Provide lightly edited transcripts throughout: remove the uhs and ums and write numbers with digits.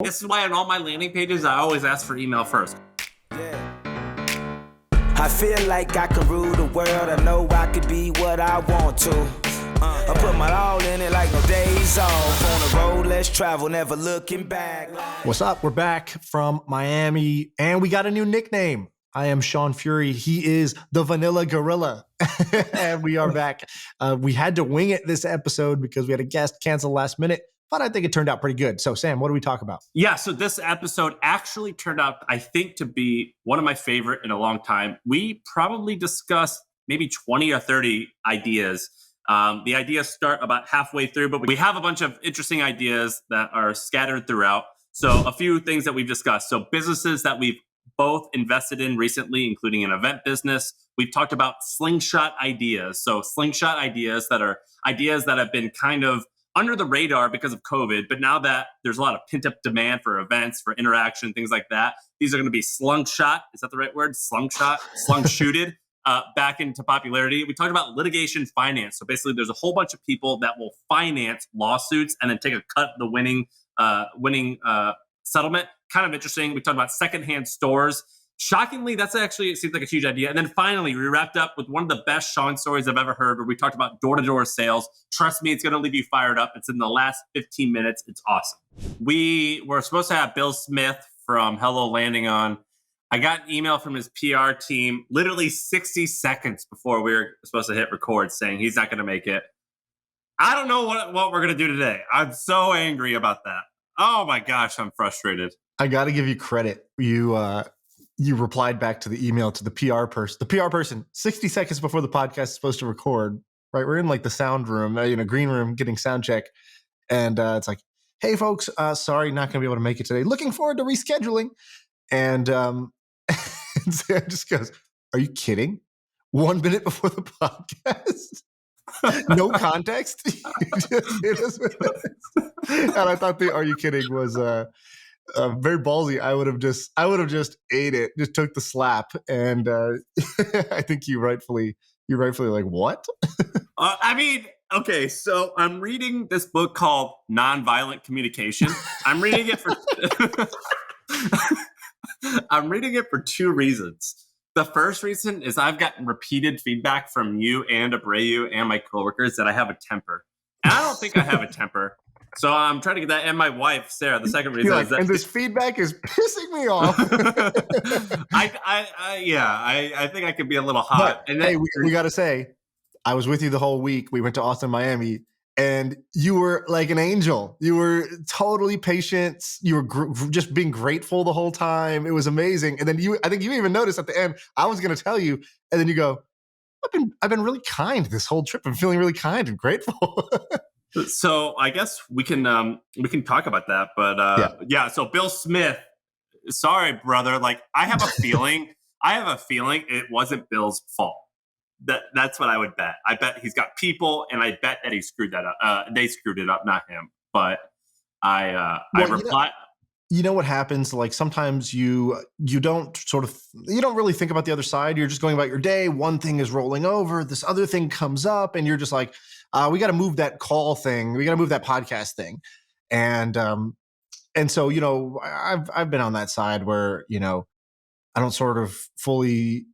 This is why on all my landing pages, I always ask for email first. Yeah. I feel like I can rule the world. I know I could be what I want to. I put my all in it like no days off. On the road, let's travel, never looking back. What's up? We're back from Miami, and we got a new nickname. I am Sean Fury. He is the Vanilla Gorilla. And we are back. We had to wing it this episode because we had a guest cancel last minute, but I think it turned out pretty good. So, Sam, what do we talk about? Yeah, so this episode actually turned out, I think, to be one of my favorite in a long time. We probably discussed maybe 20 or 30 ideas. The ideas start about halfway through, but we have a bunch of interesting ideas that are scattered throughout. So a few things that we've discussed. So businesses that we've both invested in recently, including an event business. We've talked about slingshot ideas. So slingshot ideas that have been kind of under the radar because of COVID. But now that there's a lot of pent-up demand for events, for interaction, things like that, these are going to be slungshot. Is that the right word? Slungshot? Slung-shooted. Back into popularity. We talked about litigation finance. So basically, there's a whole bunch of people that will finance lawsuits and then take a cut of the winning settlement. Kind of interesting. We talked about secondhand stores. Shockingly, it seems like a huge idea. And then finally, we wrapped up with one of the best Shaan stories I've ever heard, where we talked about door-to-door sales. Trust me, it's going to leave you fired up. It's in the last 15 minutes. It's awesome. We were supposed to have Bill Smith from Hello Landing on. I got an email from his PR team literally 60 seconds before we were supposed to hit record saying he's not going to make it. I don't know what we're going to do today. I'm so angry about that. Oh my gosh, I'm frustrated. I got to give you credit. You replied back to the email to the PR person. The PR person, 60 seconds before the podcast is supposed to record, right? We're in like the sound room, green room, getting sound check. And it's like, hey folks, sorry, not going to be able to make it today. Looking forward to rescheduling. And Sam just goes, are you kidding? 1 minute before the podcast? No context? And I thought the are you kidding was very ballsy. I would have just ate it, just took the slap. And I think you rightfully like, what? Okay, so I'm reading this book called Nonviolent Communication. I'm reading it for two reasons. The first reason is I've gotten repeated feedback from you and Abreu and my coworkers that I have a temper. And I don't think I have a temper. So I'm trying to get that. And my wife, Sarah, the second reason is that... And this feedback is pissing me off. I think I could be a little hot. But, and then, hey, we got to say, I was with you the whole week. We went to Austin, Miami. And you were like an angel. You were totally patient. You were just being grateful the whole time. It was amazing. And then I think you even noticed at the end, I was going to tell you, and then you go, I've been really kind this whole trip. I'm feeling really kind and grateful. So I guess we can talk about that. But yeah. So Bill Smith, sorry, brother. Like I have a feeling it wasn't Bill's fault. That's what I would bet. I bet he's got people, and I bet that he screwed that up. They screwed it up, not him. But I reply. You know what happens? Like sometimes you don't really think about the other side. You're just going about your day. One thing is rolling over. This other thing comes up, and you're just like, we got to move that call thing. We got to move that podcast thing. And so I've been on that side where I don't sort of fully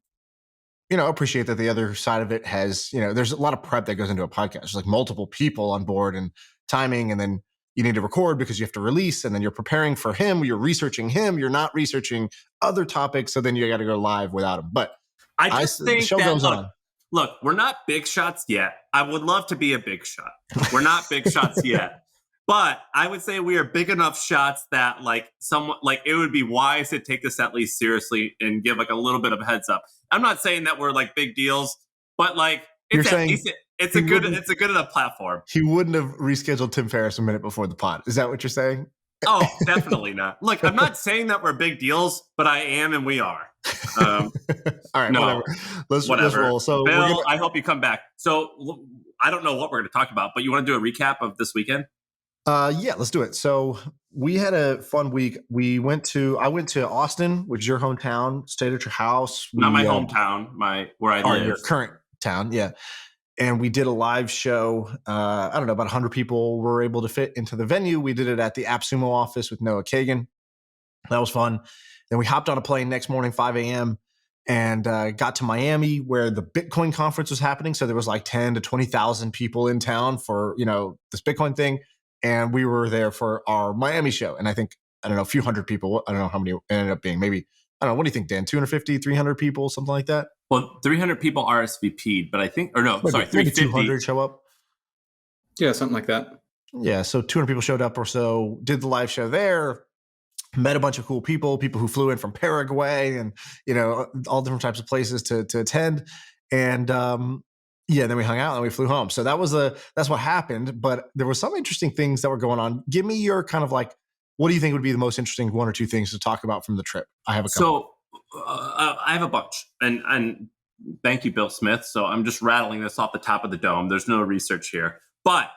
appreciate that the other side of it has, there's a lot of prep that goes into a podcast. There's like multiple people on board and timing, and then you need to record because you have to release, and then you're preparing for him, you're researching him, you're not researching other topics, so then you got to go live without him. But I just think the show goes on. Look, we're not big shots yet. I would love to be a big shot. We're not big shots yet. But I would say we are big enough shots that it would be wise to take this at least seriously and give like a little bit of a heads up. I'm not saying that we're like big deals, but like it's a good enough platform. He wouldn't have rescheduled Tim Ferriss a minute before the pod. Is that what you're saying? Oh, definitely not. Look, I'm not saying that we're big deals, but I am and we are. All right, no, whatever. Let's roll. So Bill, I hope you come back. So I don't know what we're going to talk about, but you want to do a recap of this weekend? Yeah, let's do it. So we had a fun week. I went to Austin, which is your hometown, stayed at your house. Not my hometown, where I live. Your current town, yeah. and we did a live show. I don't know, about 100 people were able to fit into the venue. We did it at the AppSumo office with Noah Kagan. That was fun. Then we hopped on a plane next morning, 5 a.m., and got to Miami where the Bitcoin conference was happening. So there was like 10 to 20,000 people in town for, this Bitcoin thing. And we were there for our Miami show. And I think, I don't know, a few hundred people. I don't know how many it ended up being. Maybe, I don't know. What do you think, Dan? 250, 300 people, something like that? Well, 300 people RSVP'd, but I think, or no, maybe, sorry, 350. 200 show up. Yeah, something like that. Yeah, so 200 people showed up or so, did the live show there, met a bunch of cool people who flew in from Paraguay and, all different types of places to attend. And then we hung out and we flew home. So that's what happened. But there were some interesting things that were going on. Give me your kind of like, what do you think would be the most interesting one or two things to talk about from the trip? I have a couple. So I have a bunch. And thank you, Bill Smith. So I'm just rattling this off the top of the dome. There's no research here. But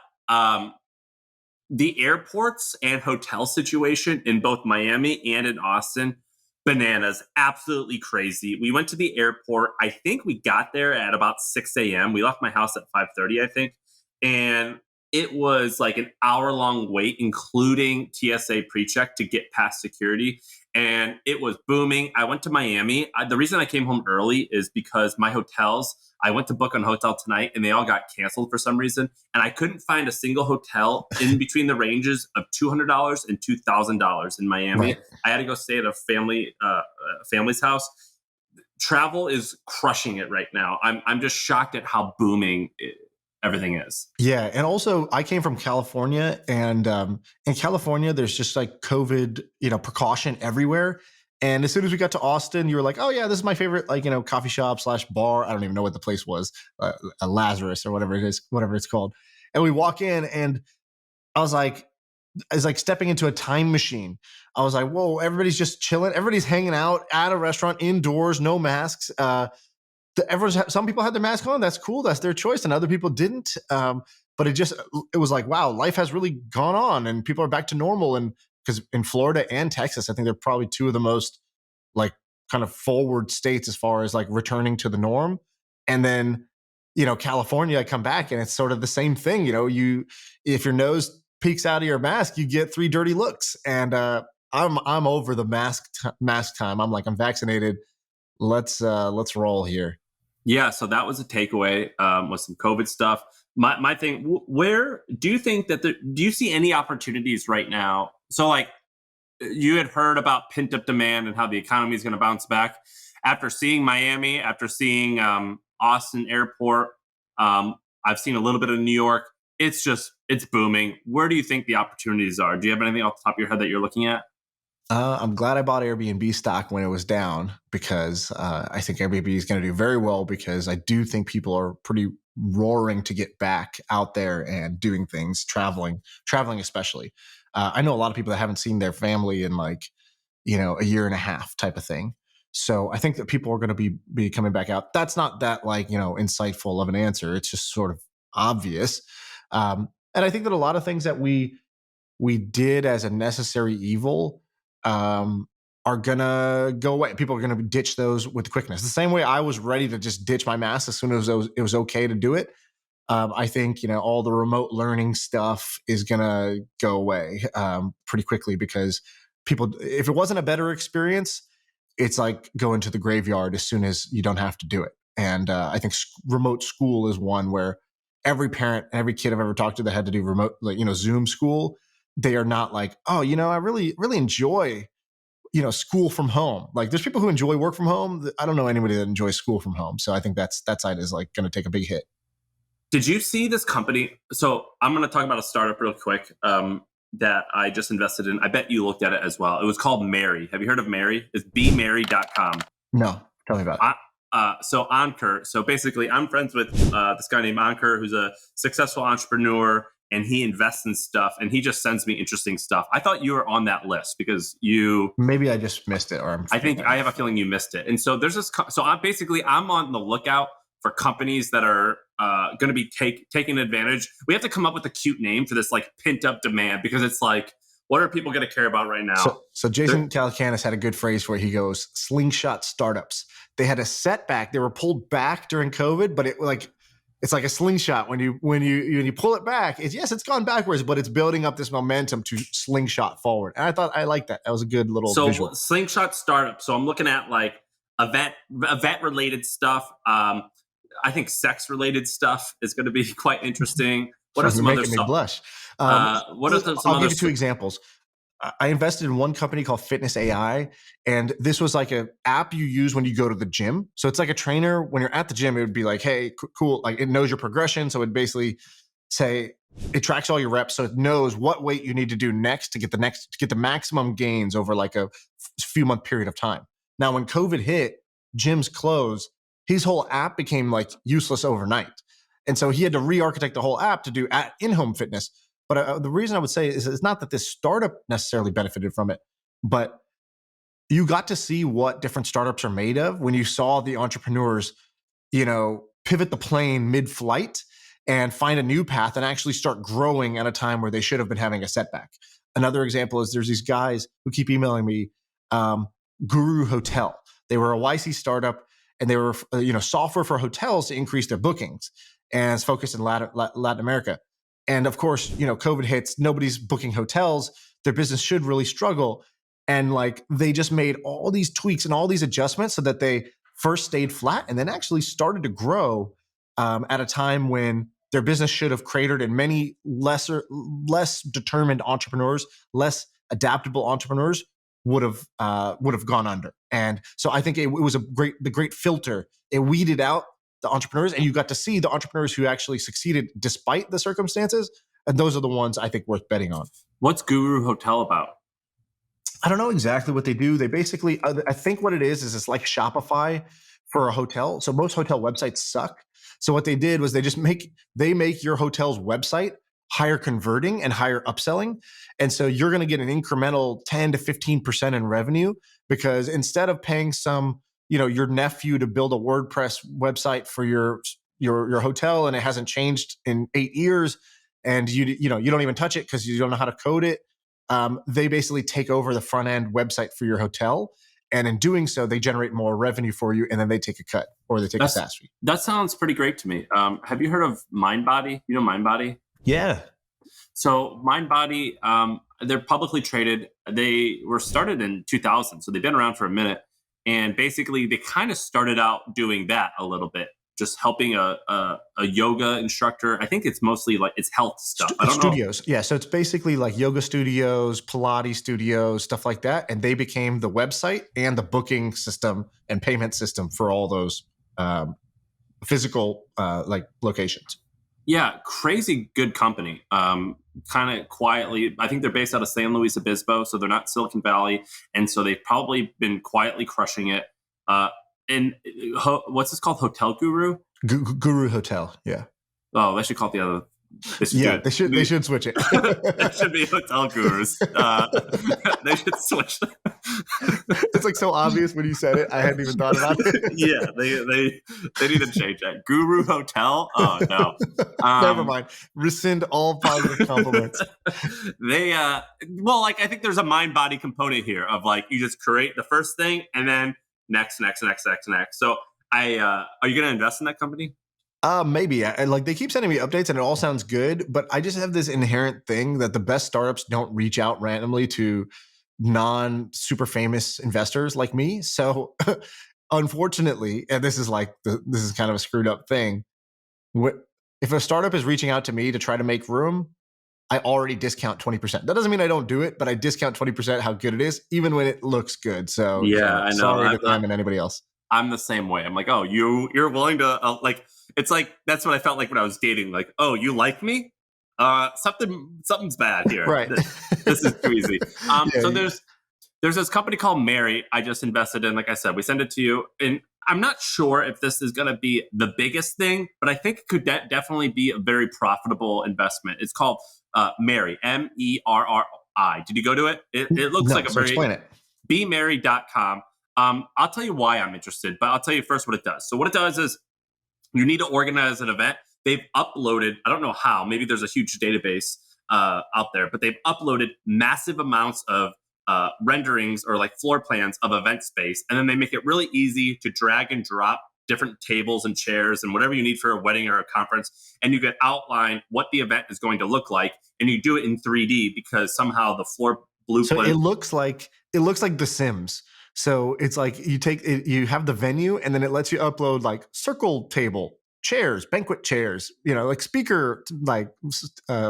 the airports and hotel situation in both Miami and in Austin, bananas, absolutely crazy. We went to the airport. I think we got there at about 6 a.m. We left my house at 5:30, I think. And it was like an hour-long wait, including TSA pre-check to get past security. And it was booming. I went to Miami. The reason I came home early is because my hotels, I went to book on a hotel tonight and they all got canceled for some reason. And I couldn't find a single hotel in between the ranges of $200 and $2,000 in Miami. Right. I had to go stay at a family's house. Travel is crushing it right now. I'm just shocked at how booming everything is. Yeah. And also I came from California, and in California, there's just like COVID, precaution everywhere. And as soon as we got to Austin, you were like, oh yeah, this is my favorite, coffee shop / bar. I don't even know what the place was, a Lazarus or whatever it's called. And we walk in and I was like, it's like stepping into a time machine. I was like, whoa, everybody's just chilling. Everybody's hanging out at a restaurant indoors, no masks. Some people had their mask on. That's cool. That's their choice. And other people didn't. But it was like, wow, life has really gone on and people are back to normal. And because in Florida and Texas, I think they're probably two of the most like kind of forward states as far as like returning to the norm. And then, California, I come back and it's sort of the same thing. If your nose peeks out of your mask, you get 3 dirty looks. And I'm over the mask time. I'm like, I'm vaccinated. Let's roll here. Yeah, so that was a takeaway with some COVID stuff. My thing, where do you think that do you see any opportunities right now? So like you had heard about pent up demand and how the economy is going to bounce back. After seeing Miami, after seeing Austin Airport, I've seen a little bit of New York. It's booming. Where do you think the opportunities are? Do you have anything off the top of your head that you're looking at? I'm glad I bought Airbnb stock when it was down because I think Airbnb is going to do very well because I do think people are pretty roaring to get back out there and doing things, traveling especially. I know a lot of people that haven't seen their family in a year and a half type of thing. So I think that people are going to be coming back out. That's not that insightful of an answer. It's just sort of obvious. And I think that a lot of things that we did as a necessary evil are gonna go away. People are gonna ditch those with quickness. The same way I was ready to just ditch my mask as soon as it was okay to do it. I think all the remote learning stuff is gonna go away pretty quickly because people, if it wasn't a better experience, it's like going to the graveyard as soon as you don't have to do it. And I think remote school is one where every parent, every kid I've ever talked to that had to do remote, Zoom school, they are not like, oh, I really, really enjoy, school from home. Like there's people who enjoy work from home. I don't know anybody that enjoys school from home. So I think that side is like going to take a big hit. Did you see this company? So I'm going to talk about a startup real quick that I just invested in. I bet you looked at it as well. It was called Mary. Have you heard of Mary? It's bemary.com. No, tell me about it. So Ankur. So basically I'm friends with this guy named Ankur, who's a successful entrepreneur. And he invests in stuff and he just sends me interesting stuff. I thought you were on that list because maybe I just missed it, or I have a feeling you missed it. And so there's this. So I'm on the lookout for companies that are going to be taking advantage. We have to come up with a cute name for this like pent up demand because it's like, what are people going to care about right now? So Jason Calacanis had a good phrase where he goes, slingshot startups. They had a setback. They were pulled back during COVID, but it It's like a slingshot when you pull it back. It's gone backwards, but it's building up this momentum to slingshot forward. And I thought I liked that. That was a good little visual. Slingshot startup. So I'm looking at like event related stuff. I think sex related stuff is going to be quite interesting. What are some other stuff? Blush. What are some I'll other give you two examples. I invested in one company called Fitness AI, and this was like an app you use when you go to the gym. So it's like a trainer. When you're at the gym, it would be like, hey, cool. Like it knows your progression. So it basically say it tracks all your reps. So it knows what weight you need to do next to get the maximum gains over like a few month period of time. Now, when COVID hit, gyms closed, his whole app became like useless overnight. And so he had to re-architect the whole app to do in-home fitness. But the reason I would say is it's not that this startup necessarily benefited from it, but you got to see what different startups are made of when you saw the entrepreneurs, pivot the plane mid-flight and find a new path and actually start growing at a time where they should have been having a setback. Another example is there's these guys who keep emailing me, Guru Hotel. They were a YC startup and they were, software for hotels to increase their bookings, and it's focused in Latin America. And of course, COVID hits, nobody's booking hotels. Their business should really struggle. And like they just made all these tweaks and all these adjustments so that they first stayed flat and then actually started to grow at a time when their business should have cratered, and many less determined entrepreneurs, less adaptable entrepreneurs would have gone under. And so I think it was the great filter. It weeded out the entrepreneurs, and you got to see the entrepreneurs who actually succeeded despite the circumstances. And those are the ones I think worth betting on. What's Guru Hotel about? I don't know exactly what they do. They basically, I think what it is it's like Shopify for a hotel. So most hotel websites suck. So what they did was they make your hotel's website higher converting and higher upselling. And so you're going to get an incremental 10 to 15% in revenue, because instead of paying your nephew to build a WordPress website for your hotel and it hasn't changed in 8 years, and you don't even touch it because you don't know how to code it, they basically take over the front end website for your hotel, and in doing so, they generate more revenue for you, and then they take a cut or they take a SaaS fee. That sounds pretty great to me. Have you heard of MindBody? You know MindBody? Yeah. So MindBody, they're publicly traded. They were started in 2000, so they've been around for a minute. And basically, they kind of started out doing that a little bit, just helping a yoga instructor. I think it's mostly like it's health stuff. I don't studios. know. Yeah, so it's basically like yoga studios, Pilates studios, stuff like that. And they became the website and the booking system and payment system for all those physical locations. Yeah, crazy good company. Kind of quietly, I think they're based out of San Luis Obispo, so they're not Silicon Valley, and so they've probably been quietly crushing it. And what's this called? Hotel Guru? Guru Hotel, yeah. Oh, they should call it the other. They should switch it. It should be Hotel Gurus. They should switch. It's like so obvious when you said it. I hadn't even thought about it. Yeah, they need to change that. Guru Hotel? Oh no. Never mind. Rescind all positive compliments. I think there's a mind-body component here of like you just create the first thing and then next. So are you going to invest in that company? Maybe. They keep sending me updates and it all sounds good, but I just have this inherent thing that the best startups don't reach out randomly to non-super famous investors like me. So unfortunately, and this is kind of a screwed up thing. If a startup is reaching out to me to try to make room, I already discount 20%. That doesn't mean I don't do it, but I discount 20% how good it is, even when it looks good. So yeah, I know. Sorry to them and anybody else. I'm the same way. I'm like, oh, you're willing to it's like that's what I felt like when I was dating. Like, oh, you like me? Something's bad here. Right. This is too easy. So there's this company called Mary. I just invested in. Like I said, we send it to you, and I'm not sure if this is going to be the biggest thing, but I think it could definitely be a very profitable investment. It's called Mary, MERRI. Did you go to it? It looks like a very. Explain it. BeMary.com. I'll tell you why I'm interested, but I'll tell you first what it does. So what it does is you need to organize an event. They've uploaded, I don't know how, maybe there's a huge database out there, but they've uploaded massive amounts of renderings or like floor plans of event space. And then they make it really easy to drag and drop different tables and chairs and whatever you need for a wedding or a conference, and you could outline what the event is going to look like, and you do it in 3D because somehow the floor blueprint. So it looks like The Sims. So it's like you have the venue, and then it lets you upload like circle table, chairs, banquet chairs, like speaker, like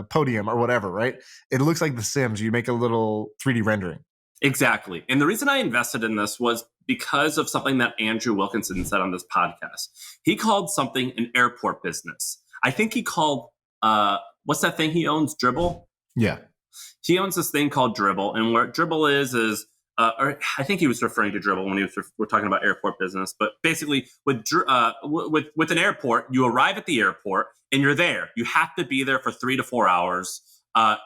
podium or whatever, right? It looks like The Sims. You make a little 3D rendering. Exactly. And the reason I invested in this was because of something that Andrew Wilkinson said on this podcast. He called something an airport business. I think he called, what's that thing he owns? Dribble? Yeah. He owns this thing called Dribble. And what Dribble is or I think he was referring to Dribble when we're talking about airport business. But basically, with an airport, you arrive at the airport and you're there. You have to be there for 3 to 4 hours.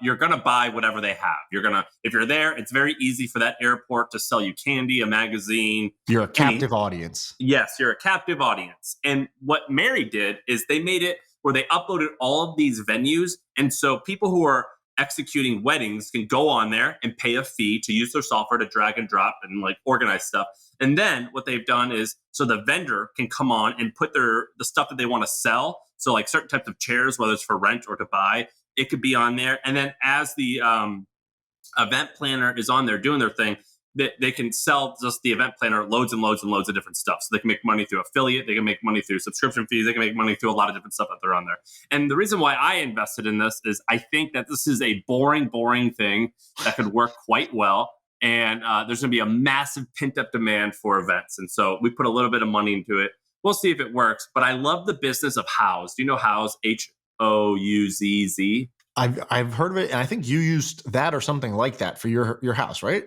You're going to buy whatever they have. If you're there, it's very easy for that airport to sell you candy, a magazine. You're a captive audience. Yes, you're a captive audience. And what Mary did is they made it where they uploaded all of these venues. And so people who are executing weddings can go on there and pay a fee to use their software to drag and drop and like organize stuff. And then what they've done is so the vendor can come on and put the stuff that they want to sell. So like certain types of chairs, whether it's for rent or to buy, it could be on there. And then as the event planner is on there doing their thing, they can sell just the event planner loads and loads and loads of different stuff. So they can make money through affiliate. They can make money through subscription fees. They can make money through a lot of different stuff that they're on there. And the reason why I invested in this is I think that this is a boring thing that could work quite well. And there's going to be a massive pent up demand for events. And so we put a little bit of money into it. We'll see if it works. But I love the business of Houzz. Do you know Houzz? Houzz. I've heard of it, and I think you used that or something like that for your house, right?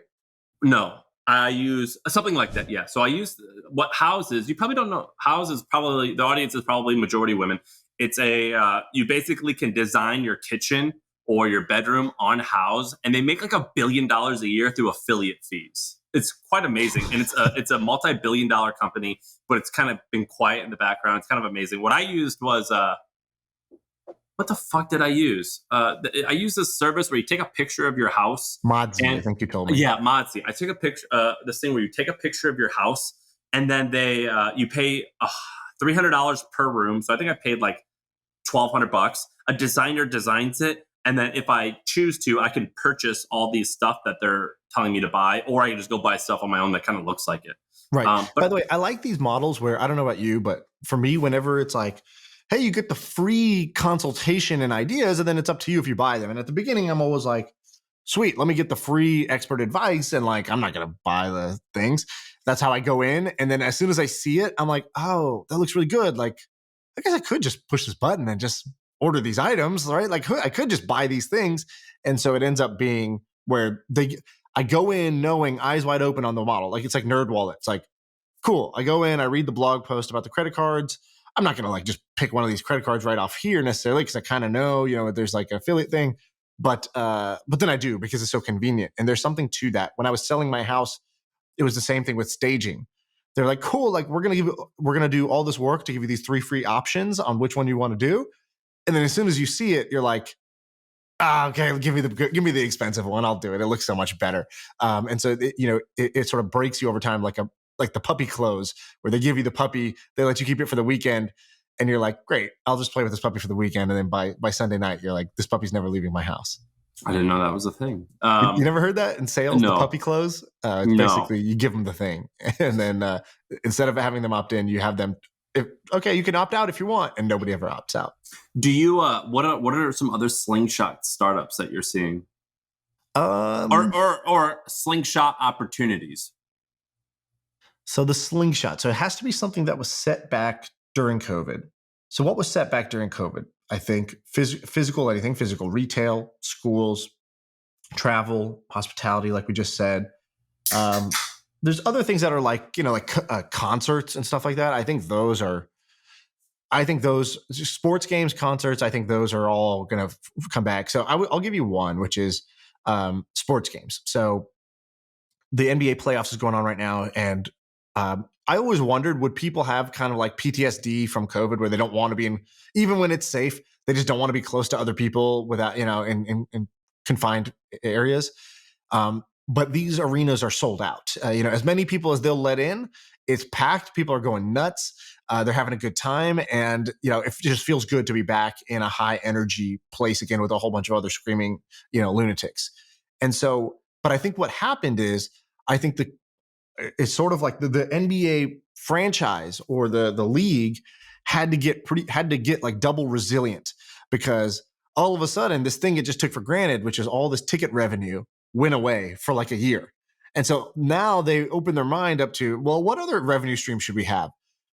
No, I use something like that. Yeah. So I use what Houzz is. You probably don't know. Houzz is probably, the audience is probably majority women. It's you basically can design your kitchen or your bedroom on Houzz, and they make like $1 billion a year through affiliate fees. It's quite amazing. And it's a multi-billion-dollar company, but it's kind of been quiet in the background. It's kind of amazing. What I used was, what the fuck did I use? I used this service where you take a picture of your house. Modsy, I think you told me. Yeah, Modsy. I took a picture, this thing where you take a picture of your house, and then you pay $300 per room. So I think I paid like $1,200. A designer designs it, and then if I choose to, I can purchase all these stuff that they're telling me to buy, or I can just go buy stuff on my own that kind of looks like it. Right. By the way, I like these models where, I don't know about you, but for me, whenever it's like, hey, you get the free consultation and ideas, and then it's up to you if you buy them. And at the beginning, I'm always like, sweet, let me get the free expert advice. And like, I'm not going to buy the things. That's how I go in. And then as soon as I see it, I'm like, oh, that looks really good. Like, I guess I could just push this button and just order these items, right? Like I could just buy these things. And so it ends up being where I go in knowing eyes wide open on the model. Like it's like NerdWallet. It's like, cool. I go in, I read the blog post about the credit cards. I'm not going to like just pick one of these credit cards right off here necessarily because I kind of know, there's like an affiliate thing. But then I do because it's so convenient. And there's something to that. When I was selling my house, it was the same thing with staging. They're like, cool, like we're gonna do all this work to give you these 3 free options on which one you want to do. And then as soon as you see it, you're like, okay, give me the expensive one. I'll do it. It looks so much better. And so it sort of breaks you over time, like the puppy clothes where they give you the puppy, they let you keep it for the weekend, and you're like, great, I'll just play with this puppy for the weekend. And then by Sunday night, you're like, this puppy's never leaving my house. I didn't know that was a thing. You never heard that in sales? No. The puppy clothes? No. Basically, you give them the thing. And then instead of having them opt in, you have them, you can opt out if you want. And nobody ever opts out. Do you, what are some other slingshot startups that you're seeing? Or slingshot opportunities? So the slingshot. So it has to be something that was set back during COVID. So what was set back during COVID? I think physical retail, schools, travel, hospitality, like we just said. There's other things that are like concerts and stuff like that. I think those sports games, concerts, I think those are all going to come back. So I'll give you one, which is sports games. So the NBA playoffs is going on right now. And I always wondered, would people have kind of like PTSD from COVID where they don't want to be in, even when it's safe, they just don't want to be close to other people without, in confined areas. But these arenas are sold out. As many people as they'll let in, it's packed. People are going nuts. They're having a good time. And, it just feels good to be back in a high energy place again with a whole bunch of other screaming, lunatics. And so, but I think what happened is, I think it's sort of like the NBA franchise or the league had to get like double resilient, because all of a sudden this thing it just took for granted, which is all this ticket revenue, went away for like a year. And so now they open their mind up to, well, what other revenue streams should we have?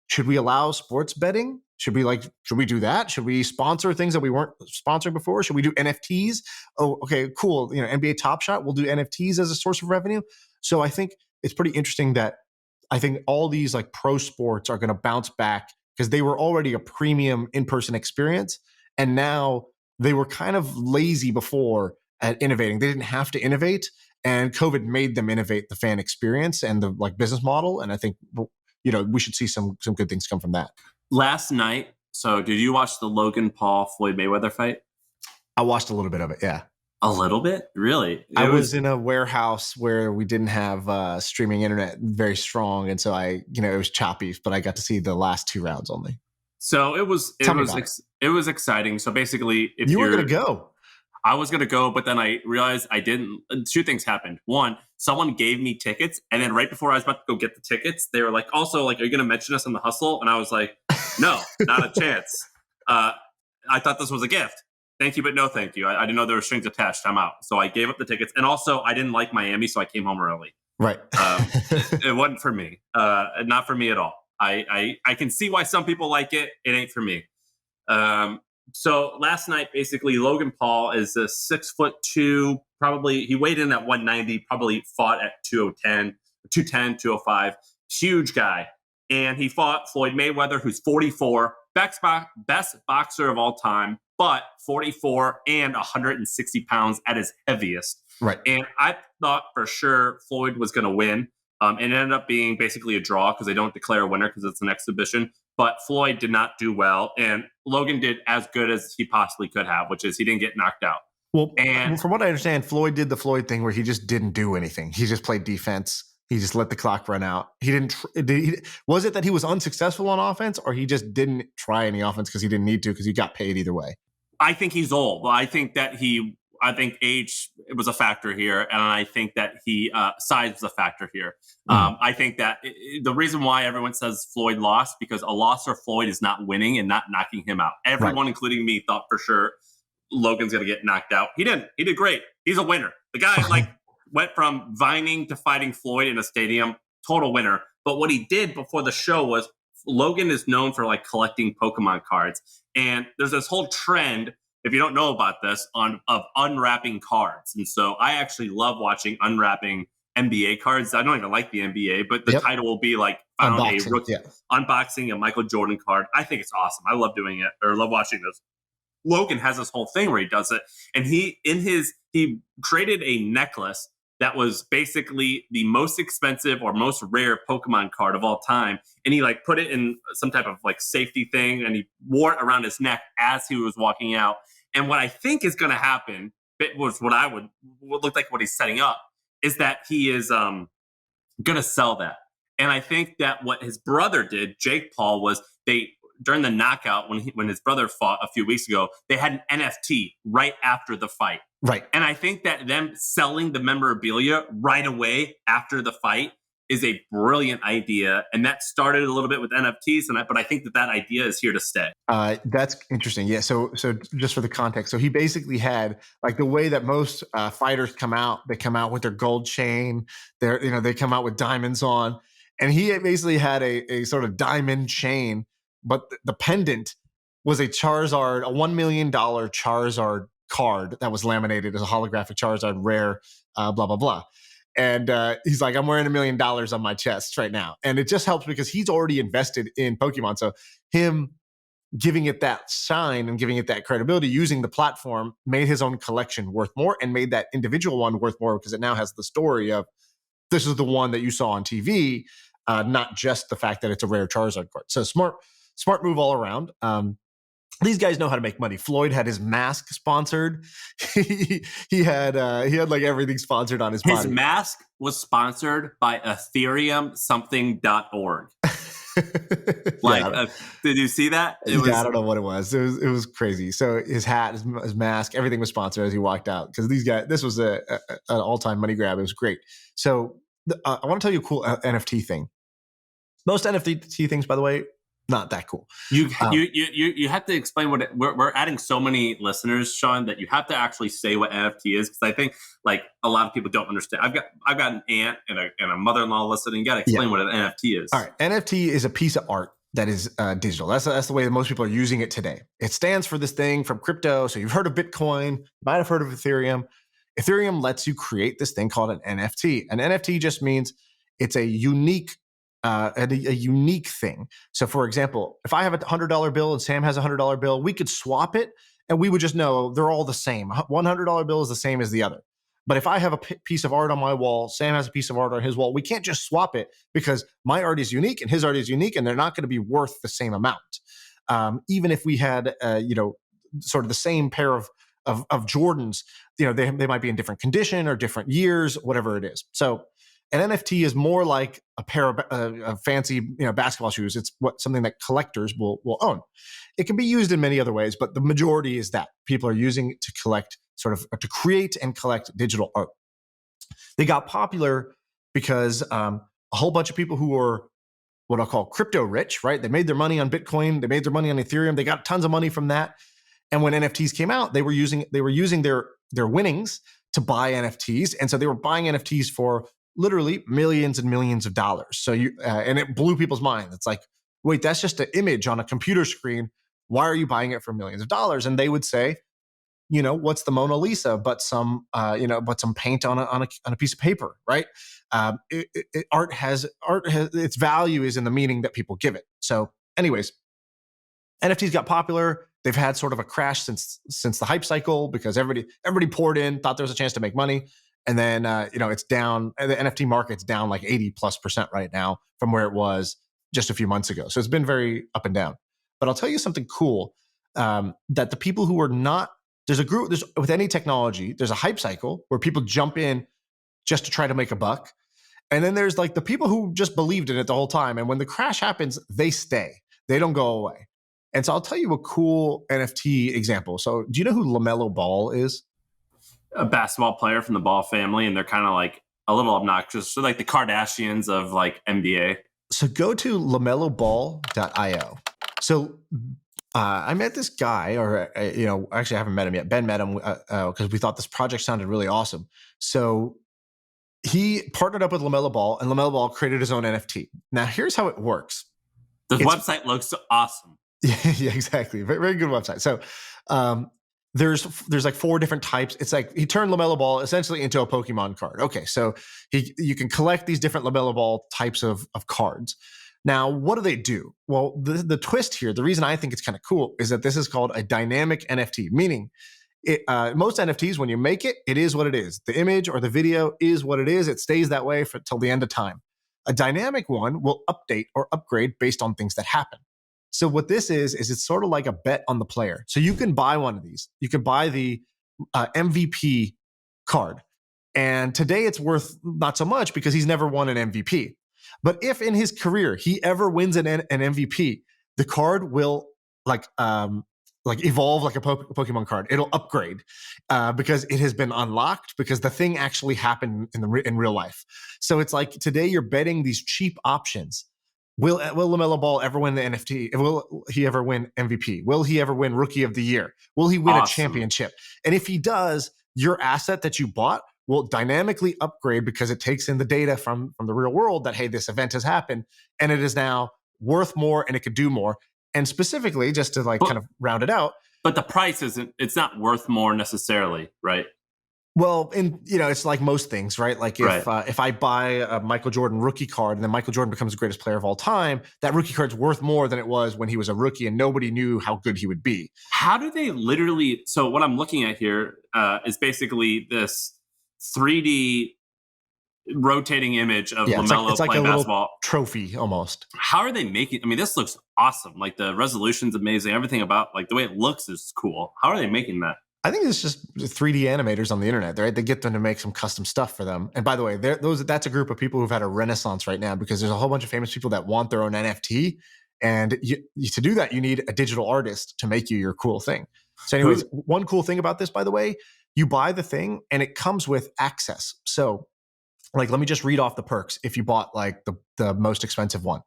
Should we allow sports betting? Should we do that? Should we sponsor things that we weren't sponsoring before? Should we do NFTs? Oh, okay, cool. NBA Top Shot, we'll do NFTs as a source of revenue. So I think it's pretty interesting that I think all these like pro sports are going to bounce back, because they were already a premium in-person experience. And now they were kind of lazy before at innovating. They didn't have to innovate, and COVID made them innovate the fan experience and the like business model. And I think, we should see some good things come from that. Last night, so did you watch the Logan Paul Floyd Mayweather fight? I watched a little bit of it, yeah. A little bit? Really? I was in a warehouse where we didn't have streaming internet very strong. And so it was choppy, but I got to see the last 2 rounds only. So it was exciting. So basically, if you were going to go. I was going to go, but then I realized I didn't. 2 things happened. One, someone gave me tickets. And then right before I was about to go get the tickets, they were like, also, like, are you going to mention us on the hustle? And I was like, no, not a chance. I thought this was a gift. Thank you, but no thank you. I didn't know there were strings attached. I'm out. So I gave up the tickets. And also, I didn't like Miami, so I came home early. Right. It wasn't for me. Not for me at all. I can see why some people like it. It ain't for me. So last night, basically, Logan Paul is a 6'2", probably. He weighed in at 190, probably fought at 210, 205. Huge guy. And he fought Floyd Mayweather, who's 44, best boxer of all time, but 44 and 160 pounds at his heaviest. Right. And I thought for sure Floyd was going to win. It ended up being basically a draw because they don't declare a winner because it's an exhibition. But Floyd did not do well. And Logan did as good as he possibly could have, which is he didn't get knocked out. Well, and from what I understand, Floyd did the Floyd thing where he just didn't do anything. He just played defense. He just let the clock run out. He didn't. Was it that he was unsuccessful on offense, or he just didn't try any offense because he didn't need to because he got paid either way? I think he's old. I think age was a factor here, and I think that size was a factor here. I think that the reason why everyone says Floyd lost, because a loss for Floyd is not winning and not knocking him out. Everyone, including me, thought for sure Logan's going to get knocked out. He didn't. He did great. He's a winner. The guy went from vining to fighting Floyd in a stadium. Total winner. But what he did before the show was, Logan is known for collecting Pokemon cards, and there's this whole trend, if you don't know about this, of unwrapping cards. And so I actually love watching unwrapping NBA cards. I don't even like the NBA, but the title will be unboxing a Michael Jordan card. I think it's awesome. I love doing it, or love watching this. Logan has this whole thing where he does it, and he created a necklace that was basically the most expensive or most rare Pokemon card of all time. And he put it in some type of safety thing, and he wore it around his neck as he was walking out. And what I think is going to happen, was what look like what he's setting up, is that he is going to sell that. And I think that what his brother did, Jake Paul, was during the knockout, when his brother fought a few weeks ago, they had an NFT right after the fight. Right. And I think that them selling the memorabilia right away after the fight is a brilliant idea. And that started a little bit with NFTs, but I think that idea is here to stay. That's interesting. Yeah. So just for the context, so he basically had the way that most fighters come out, they come out with their gold chain, they come out with diamonds on, and he basically had a sort of diamond chain, but the pendant was a Charizard, a $1 million Charizard card that was laminated as a holographic Charizard rare, blah, blah, blah. And he's like, I'm wearing $1 million on my chest right now. And it just helps because he's already invested in Pokemon. So him giving it that shine and giving it that credibility, using the platform, made his own collection worth more and made that individual one worth more because it now has the story of, this is the one that you saw on TV, not just the fact that it's a rare Charizard card. So smart move all around. These guys know how to make money. Floyd had his mask sponsored. he had everything sponsored on his body. His mask was sponsored by Ethereum something.org. Like, did you see that? I don't know what it was. It was crazy. So his hat, his mask, everything was sponsored as he walked out because these guys. This was an all-time money grab. It was great. So I want to tell you a cool NFT thing. Most NFT things, by the way, not that cool. You have to explain what we're adding so many listeners, Shaan, that you have to actually say what NFT is, because I think like a lot of people don't understand. I've got an aunt and a mother-in-law listening. You got to explain what an NFT is. All right, NFT is a piece of art that is digital. That's the way that most people are using it today. It stands for this thing from crypto. So you've heard of Bitcoin, you might have heard of Ethereum. Ethereum lets you create this thing called an NFT. An NFT just means it's a unique thing. So for example, if I have $100 bill and Sam has $100 bill, we could swap it and we would just know they're all the same. $100 bill is the same as the other. But if I have a piece of art on my wall, Sam has a piece of art on his wall, we can't just swap it because my art is unique and his art is unique and they're not going to be worth the same amount. Even if we had, sort of the same pair of Jordans, they might be in different condition or different years, whatever it is. So an NFT is more like a pair of fancy, basketball shoes. It's something that collectors will own. It can be used in many other ways, but the majority is that people are using it to collect, to create and collect digital art. They got popular because a whole bunch of people who were what I'll call crypto rich, right? They made their money on Bitcoin. They made their money on Ethereum. They got tons of money from that. And when NFTs came out, they were using their winnings to buy NFTs, and so they were buying NFTs for literally millions and millions of dollars. So and it blew people's minds. It's like, wait, that's just an image on a computer screen. Why are you buying it for millions of dollars? And they would say, what's the Mona Lisa but some paint on a piece of paper, right? Art has its value is in the meaning that people give it. So, anyways, NFTs got popular. They've had sort of a crash since the hype cycle because everybody poured in, thought there was a chance to make money. And then, it's down. The NFT market's down like 80+% right now from where it was just a few months ago. So it's been very up and down. But I'll tell you something cool, that the people who are not, with any technology, there's a hype cycle where people jump in just to try to make a buck. And then there's like the people who just believed in it the whole time. And when the crash happens, they stay. They don't go away. And so I'll tell you a cool NFT example. So do you know who LaMelo Ball is? A basketball player from the Ball family, and they're kind of like a little obnoxious. So like the Kardashians of like NBA. So go to LaMeloBall.io. So I met this guy, or actually I haven't met him yet. Ben met him because we thought this project sounded really awesome. So he partnered up with LaMelo Ball, and LaMelo Ball created his own NFT. Now here's how it works. The website looks awesome. Yeah, exactly. Very, very good website. So there's like 4 different types. It's like he turned LaMelo Ball essentially into a Pokemon card. Okay, so you can collect these different LaMelo Ball types of cards. Now, what do they do? Well, the twist here, the reason I think it's kind of cool is that this is called a dynamic NFT, meaning most NFTs, when you make it, it is what it is. The image or the video is what it is. It stays that way till the end of time. A dynamic one will update or upgrade based on things that happen. So what this is it's sort of like a bet on the player. So you can buy one of these. You can buy the MVP card. And today it's worth not so much because he's never won an MVP. But if in his career he ever wins an MVP, the card will evolve like a Pokemon card. It'll upgrade because it has been unlocked, because the thing actually happened in real life. So it's like today you're betting these cheap options. Will LaMelo Ball ever win the NFT? Will he ever win MVP? Will he ever win Rookie of the Year? Will he win a championship? And if he does, your asset that you bought will dynamically upgrade because it takes in the data from the real world that, hey, this event has happened and it is now worth more and it could do more. And specifically, just to kind of round it out. But the price it's not worth more necessarily, right? Well, it's like most things, right? Like if I buy a Michael Jordan rookie card and then Michael Jordan becomes the greatest player of all time, that rookie card's worth more than it was when he was a rookie and nobody knew how good he would be. How do they literally? So what I'm looking at here is basically this 3D rotating image of LaMelo it's like playing a basketball. Little trophy almost. How are they making? I mean, this looks awesome. Like the resolution's amazing. Everything about like the way it looks is cool. How are they making that? I think it's just 3D animators on the internet, right? They get them to make some custom stuff for them. And by the way, that's a group of people who've had a renaissance right now because there's a whole bunch of famous people that want their own NFT. And to do that, you need a digital artist to make you your cool thing. So anyways, one cool thing about this, by the way, you buy the thing and it comes with access. So like, let me just read off the perks if you bought like the most expensive one.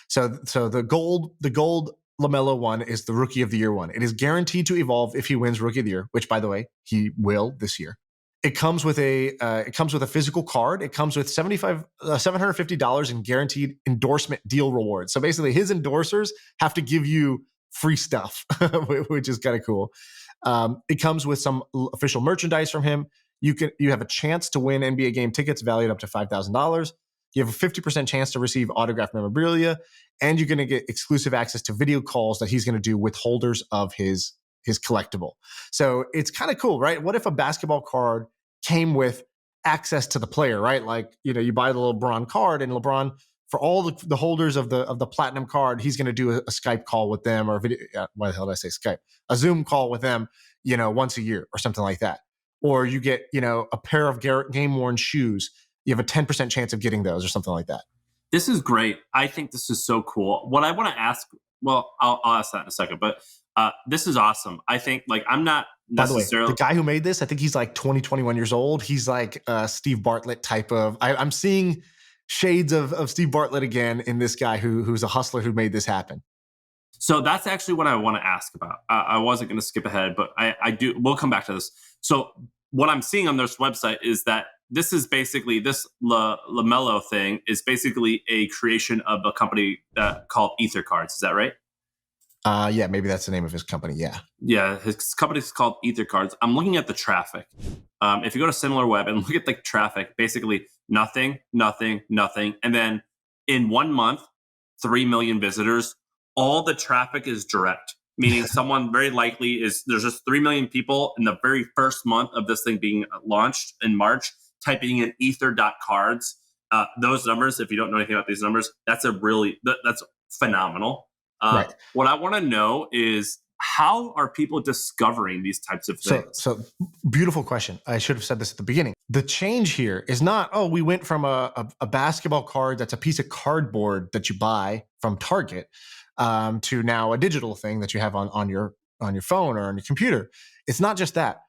So the gold LaMelo one is the Rookie of the Year one. It is guaranteed to evolve if he wins Rookie of the Year, which, by the way, he will this year. It comes with a physical card. It comes with $750 in guaranteed endorsement deal rewards. So basically, his endorsers have to give you free stuff, which is kind of cool. It comes with some official merchandise from him. You have a chance to win NBA game tickets valued up to $5,000. You have a 50% chance to receive autographed memorabilia, and you're going to get exclusive access to video calls that he's going to do with holders of his collectible. So it's kind of cool, right? What if a basketball card came with access to the player, right? Like, you buy the LeBron card, and LeBron, for all the holders of the platinum card, he's going to do a Skype call with them, or a video. Why the hell did I say Skype? A Zoom call with them, once a year or something like that. Or you get, a pair of game-worn shoes. You have a 10% chance of getting those or something like that. This is great. I think this is so cool. What I want to ask, well, I'll ask that in a second, but this is awesome. I think, like, I'm not necessarily... By the way, the guy who made this, I think he's like 21 years old. He's like Steve Bartlett type of... I'm seeing shades of Steve Bartlett again in this guy who's a hustler who made this happen. So that's actually what I want to ask about. I wasn't going to skip ahead, but I do. We'll come back to this. So what I'm seeing on this website is that this is basically, this LaMelo thing is basically a creation of a company called Ether.Cards. Is that right? Yeah, maybe that's the name of his company. Yeah. Yeah, his company is called Ether.Cards. I'm looking at the traffic. If you go to SimilarWeb and look at the traffic, basically nothing. And then in 1 month, 3 million visitors. All the traffic is direct, meaning someone very likely there's just 3 million people in the very first month of this thing being launched in March, typing in Ether.Cards. Those numbers, if you don't know anything about these numbers, that's phenomenal. Right. What I want to know is, how are people discovering these types of things? So beautiful question. I should have said this at the beginning. The change here is not, we went from a basketball card that's a piece of cardboard that you buy from Target to now a digital thing that you have on your phone or on your computer. It's not just that.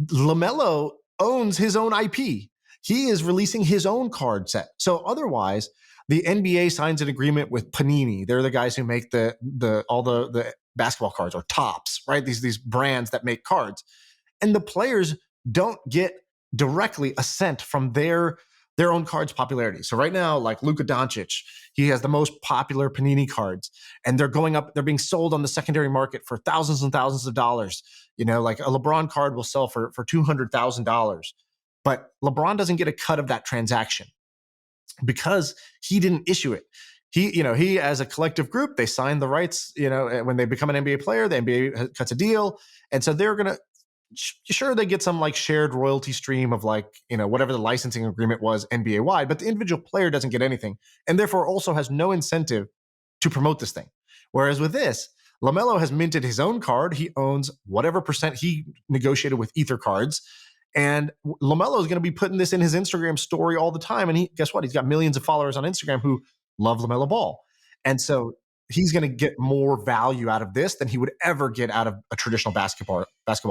LaMelo owns his own IP. He is releasing his own card set. So otherwise, the NBA signs an agreement with Panini. They're the guys who make all the basketball cards, or Topps, right? These brands that make cards. And the players don't get directly a cent from their own cards' popularity. So right now, like Luka Doncic, he has the most popular Panini cards, and they're being sold on the secondary market for thousands and thousands of dollars. Like a LeBron card will sell for $200,000. But LeBron doesn't get a cut of that transaction because he didn't issue it. He as a collective group, they sign the rights, when they become an NBA player, the NBA cuts a deal. And so they're going to, sure, they get some like shared royalty stream of like, whatever the licensing agreement was NBA wide, but the individual player doesn't get anything, and therefore also has no incentive to promote this thing. Whereas with this, LaMelo has minted his own card. He owns whatever percent he negotiated with Ether.Cards. And LaMelo is going to be putting this in his Instagram story all the time. And guess what? He's got millions of followers on Instagram who love LaMelo Ball. And so he's going to get more value out of this than he would ever get out of a traditional basketball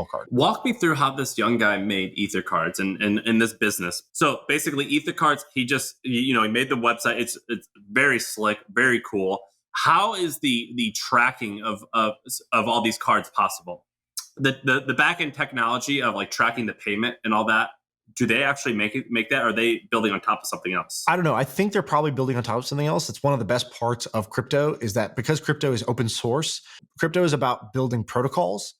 card. Walk me through how this young guy made Ether.Cards and in this business. So basically, Ether.Cards, he just, he made the website. It's very slick, very cool. How is the tracking of all these cards possible? The back end technology of like tracking the payment and all that, do they actually make that? Or are they building on top of something else? I don't know. I think they're probably building on top of something else. It's one of the best parts of crypto is that because crypto is open source, crypto is about building protocols.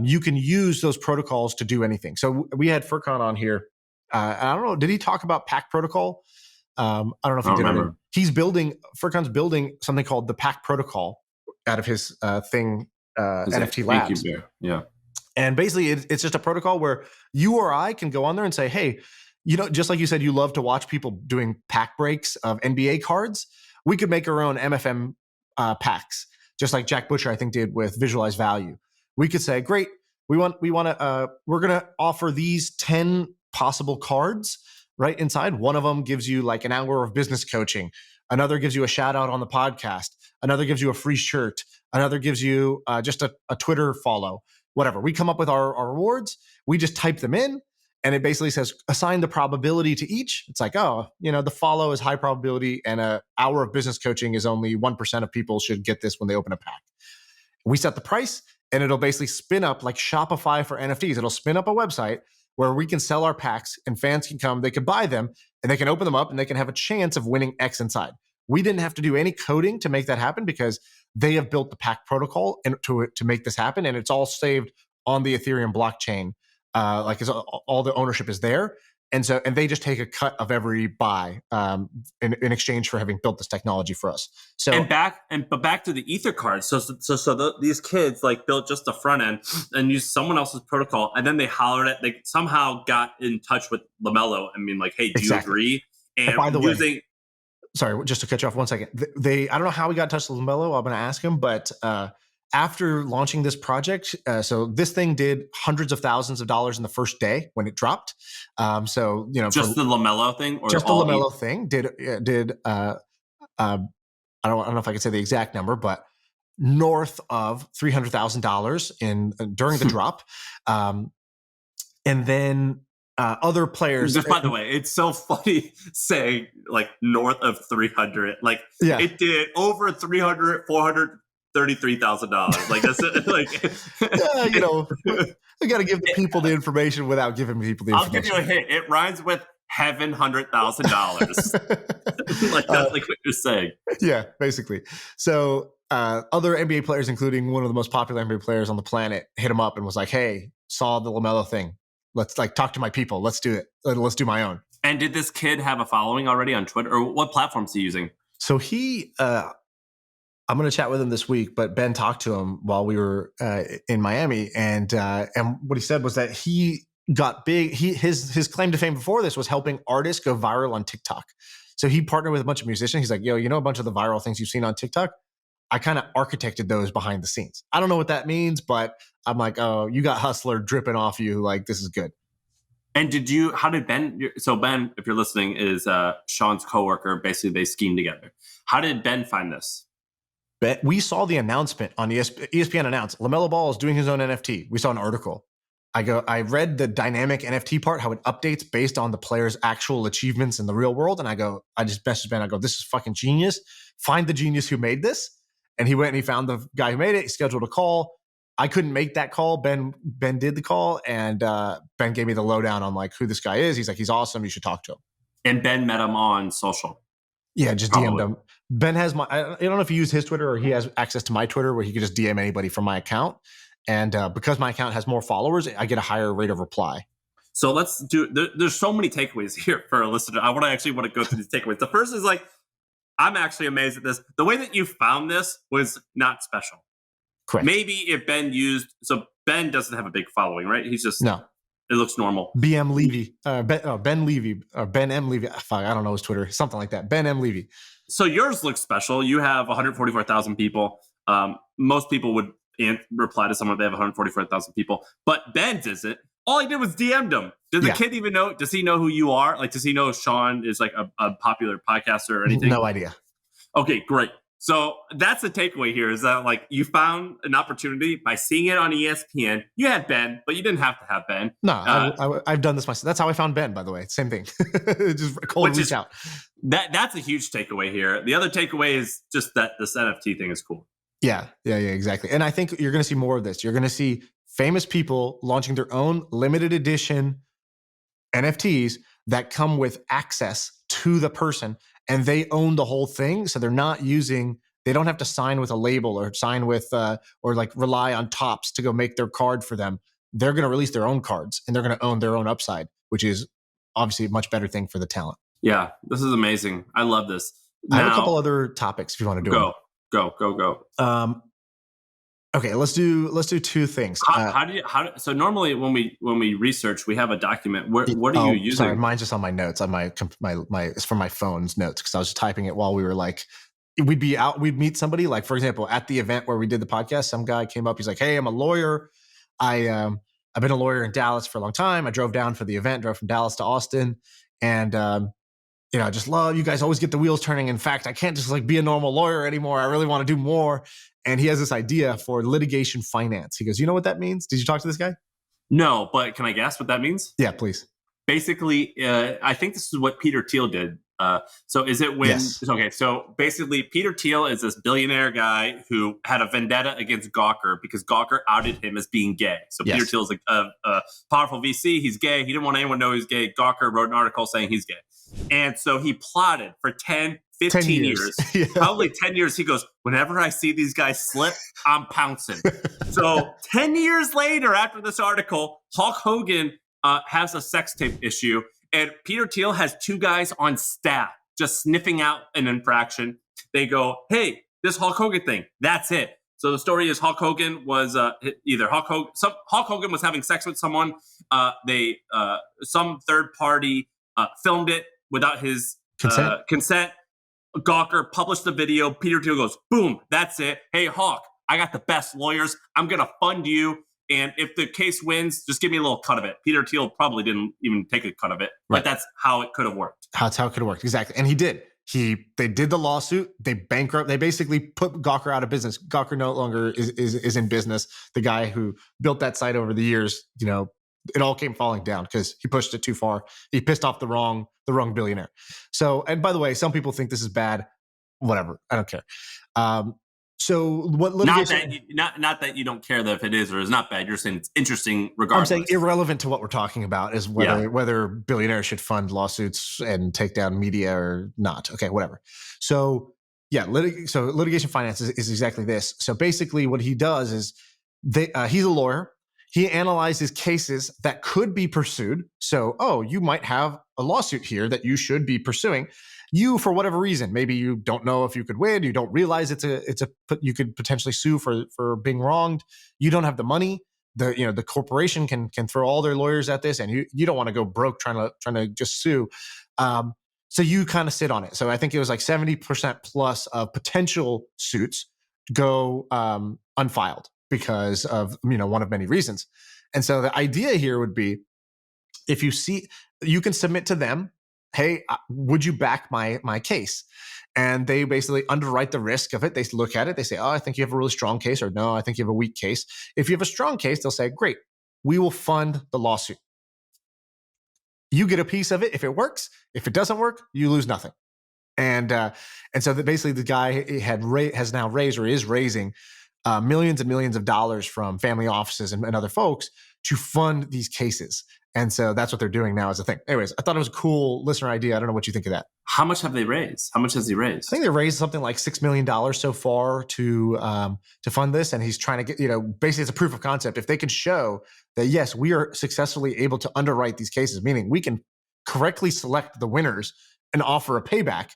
You can use those protocols to do anything. So we had Furkan on here. I don't know. Did he talk about Pack Protocol? I don't know if he did. Remember. Furkan's building something called the Pack Protocol out of his thing. NFT Labs. Yeah. And basically it's just a protocol where you or I can go on there and say, hey, just like you said, you love to watch people doing pack breaks of NBA cards. We could make our own MFM packs, just like Jack Butcher, I think, did with Visualize Value. We could say, great, we're gonna offer these 10 possible cards right inside. One of them gives you like an hour of business coaching. Another gives you a shout out on the podcast. Another gives you a free shirt. Another gives you just a Twitter follow. Whatever. We come up with our rewards. We just type them in, and it basically says assign the probability to each. It's like, oh, the follow is high probability, and an hour of business coaching is only 1% of people should get this when they open a pack. We set the price, and it'll basically spin up like Shopify for NFTs. It'll spin up a website where we can sell our packs, and fans can come, they can buy them, and they can open them up, and they can have a chance of winning X inside. We didn't have to do any coding to make that happen because they have built the pack protocol to make this happen, and it's all saved on the Ethereum blockchain. All the ownership is there, and they just take a cut of every buy in exchange for having built this technology for us. So back to the Ether.Cards. These kids like built just the front end and used someone else's protocol, and then they hollered at. They somehow got in touch with LaMelo. I mean, like, hey, do you agree? And by the way, sorry, just to cut you off 1 second. I don't know how we got in touch with LaMelo. I'm going to ask him, but after launching this project, so this thing did hundreds of thousands of dollars in the first day when it dropped. Just the LaMelo thing, or just the LaMelo thing did. I don't know if I can say the exact number, but north of $300,000 during the drop, and then. Other players. Just by the way, it's so funny saying like north of 300. Like it did over 300, $433,000. Like that's like. I got to give the people the information without giving people the information. I'll give you a hint. It rhymes with heaven $100,000. Like that's like what you're saying. Yeah, basically. So other NBA players, including one of the most popular NBA players on the planet, hit him up and was like, "Hey, saw the LaMelo thing. Let's like talk to my people. Let's do it. Let's do my own." And did this kid have a following already on Twitter, or what platform is he using? So I'm going to chat with him this week, but Ben talked to him while we were in Miami, and what he said was that he got big. His claim to fame before this was helping artists go viral on TikTok. So he partnered with a bunch of musicians. He's like, yo, a bunch of the viral things you've seen on TikTok, I kind of architected those behind the scenes. I don't know what that means, but I'm like, oh, you got hustler dripping off you. Like, this is good. And how did Ben, so Ben, if you're listening, is Shaan's coworker. Basically, they schemed together. How did Ben find this? We saw the announcement on ESPN announced LaMelo Ball is doing his own NFT. We saw an article. I read the dynamic NFT part, how it updates based on the player's actual achievements in the real world. And I just messaged Ben. I go, this is fucking genius. Find the genius who made this. And he went and he found the guy who made it. He scheduled a call. I couldn't make that call. Ben did the call, and Ben gave me the lowdown on like who this guy is. He's like, he's awesome. You should talk to him. And Ben met him on social. Yeah, just DM'd him. Ben has I don't know if he used his Twitter or he has access to my Twitter where he could just DM anybody from my account. And because my account has more followers, I get a higher rate of reply. So let's do. There's so many takeaways here for a listener. I want to go through these takeaways. The first is like, I'm actually amazed at this. The way that you found this was not special. Correct. Maybe if Ben doesn't have a big following, right? He's just no. It looks normal. Ben Levy, or Ben M Levy. Fuck, I don't know his Twitter, something like that. Ben M Levy. So yours looks special. You have 144,000 people. Most people would reply to someone if they have 144,000 people, but Ben's isn't. All he did was DM'd him. Does the kid even know? Does he know who you are? Like, does he know Shaan is like a popular podcaster or anything? No idea. Okay, great. So that's the takeaway here is that like you found an opportunity by seeing it on ESPN. You had Ben, but you didn't have to have Ben. No, I've done this myself. That's how I found Ben, by the way. Same thing. Just cold reach out. That's a huge takeaway here. The other takeaway is just that this NFT thing is cool. Yeah, exactly. And I think you're going to see more of this. You're going to see famous people launching their own limited edition NFTs that come with access to the person, and they own the whole thing. So they don't have to sign with a label or sign with or like rely on Topps to go make their card for them. They're going to release their own cards, and they're going to own their own upside, which is obviously a much better thing for the talent. Yeah, this is amazing. I love this. I have a couple other topics if you want to do them. Go. Okay, let's do two things. So normally when we research, we have a document. What are you using? Sorry, mine's just on my notes. On my it's from my phone's notes because I was typing it while we were like, we'd meet somebody. Like for example, at the event where we did the podcast, some guy came up. He's like, "Hey, I'm a lawyer. I've been a lawyer in Dallas for a long time. I drove down for the event, drove from Dallas to Austin, and I just love you guys. Always get the wheels turning. In fact, I can't just like be a normal lawyer anymore. I really want to do more. And he has this idea for litigation finance. He goes, you know what that means? Did you talk to this guy? No, but can I guess what that means? Yeah, please. Basically, I think this is what Peter Thiel did. So is it when? Yes. Okay, so basically, Peter Thiel is this billionaire guy who had a vendetta against Gawker because Gawker outed him as being gay. So Yes. Peter Thiel is a powerful VC. He's gay. He didn't want anyone to know he's gay. Gawker wrote an article saying he's gay. And so he plotted for 10, 15 years. Yeah. Probably 10 years. He goes, whenever I see these guys slip, I'm pouncing. So 10 years later, after this article, Hulk Hogan has a sex tape issue. And Peter Thiel has two guys on staff just sniffing out an infraction. They go, hey, this Hulk Hogan thing, that's it. So the story is Hulk Hogan was Hulk Hogan was having sex with someone. Some third party filmed it without his consent. Gawker published the video. Peter Thiel goes, boom, that's it. Hey, Hulk, I got the best lawyers. I'm going to fund you. And if the case wins, just give me a little cut of it. Peter Thiel probably didn't even take a cut of it, but that's how it could have worked. That's how it could have worked. Exactly. And he did. They did the lawsuit. They basically put Gawker out of business. Gawker no longer is in business. The guy who built that site over the years, it all came falling down because he pushed it too far. He pissed off the wrong billionaire. So, and by the way, some people think this is bad. Whatever. I don't care. So what litigation? Not that you don't care that if it is or is not bad. You're saying it's interesting regardless. I'm saying irrelevant to what we're talking about is whether billionaires should fund lawsuits and take down media or not. Okay, whatever. So litigation finance is exactly this. So basically what he does is he's a lawyer. He analyzes cases that could be pursued. So, you might have a lawsuit here that you should be pursuing. You, for whatever reason, maybe you don't know if you could win. You don't realize you could potentially sue for being wronged. You don't have the money. The corporation can throw all their lawyers at this, and you don't want to go broke trying to just sue. So you kind of sit on it. So I think it was like 70% plus of potential suits go unfiled because of one of many reasons. And so the idea here would be, if you can submit to them, hey, would you back my case? And they basically underwrite the risk of it. They look at it. They say, I think you have a really strong case, or no, I think you have a weak case. If you have a strong case, they'll say, great, we will fund the lawsuit. You get a piece of it if it works. If it doesn't work, you lose nothing. And so basically the guy has now raised or is raising millions and millions of dollars from family offices and other folks to fund these cases. And so that's what they're doing now as a thing. Anyways, I thought it was a cool listener idea. I don't know what you think of that. How much have they raised? How much has he raised? I think they raised something like $6 million so far to fund this. And he's trying to get, basically it's a proof of concept. If they can show that, yes, we are successfully able to underwrite these cases, meaning we can correctly select the winners and offer a payback.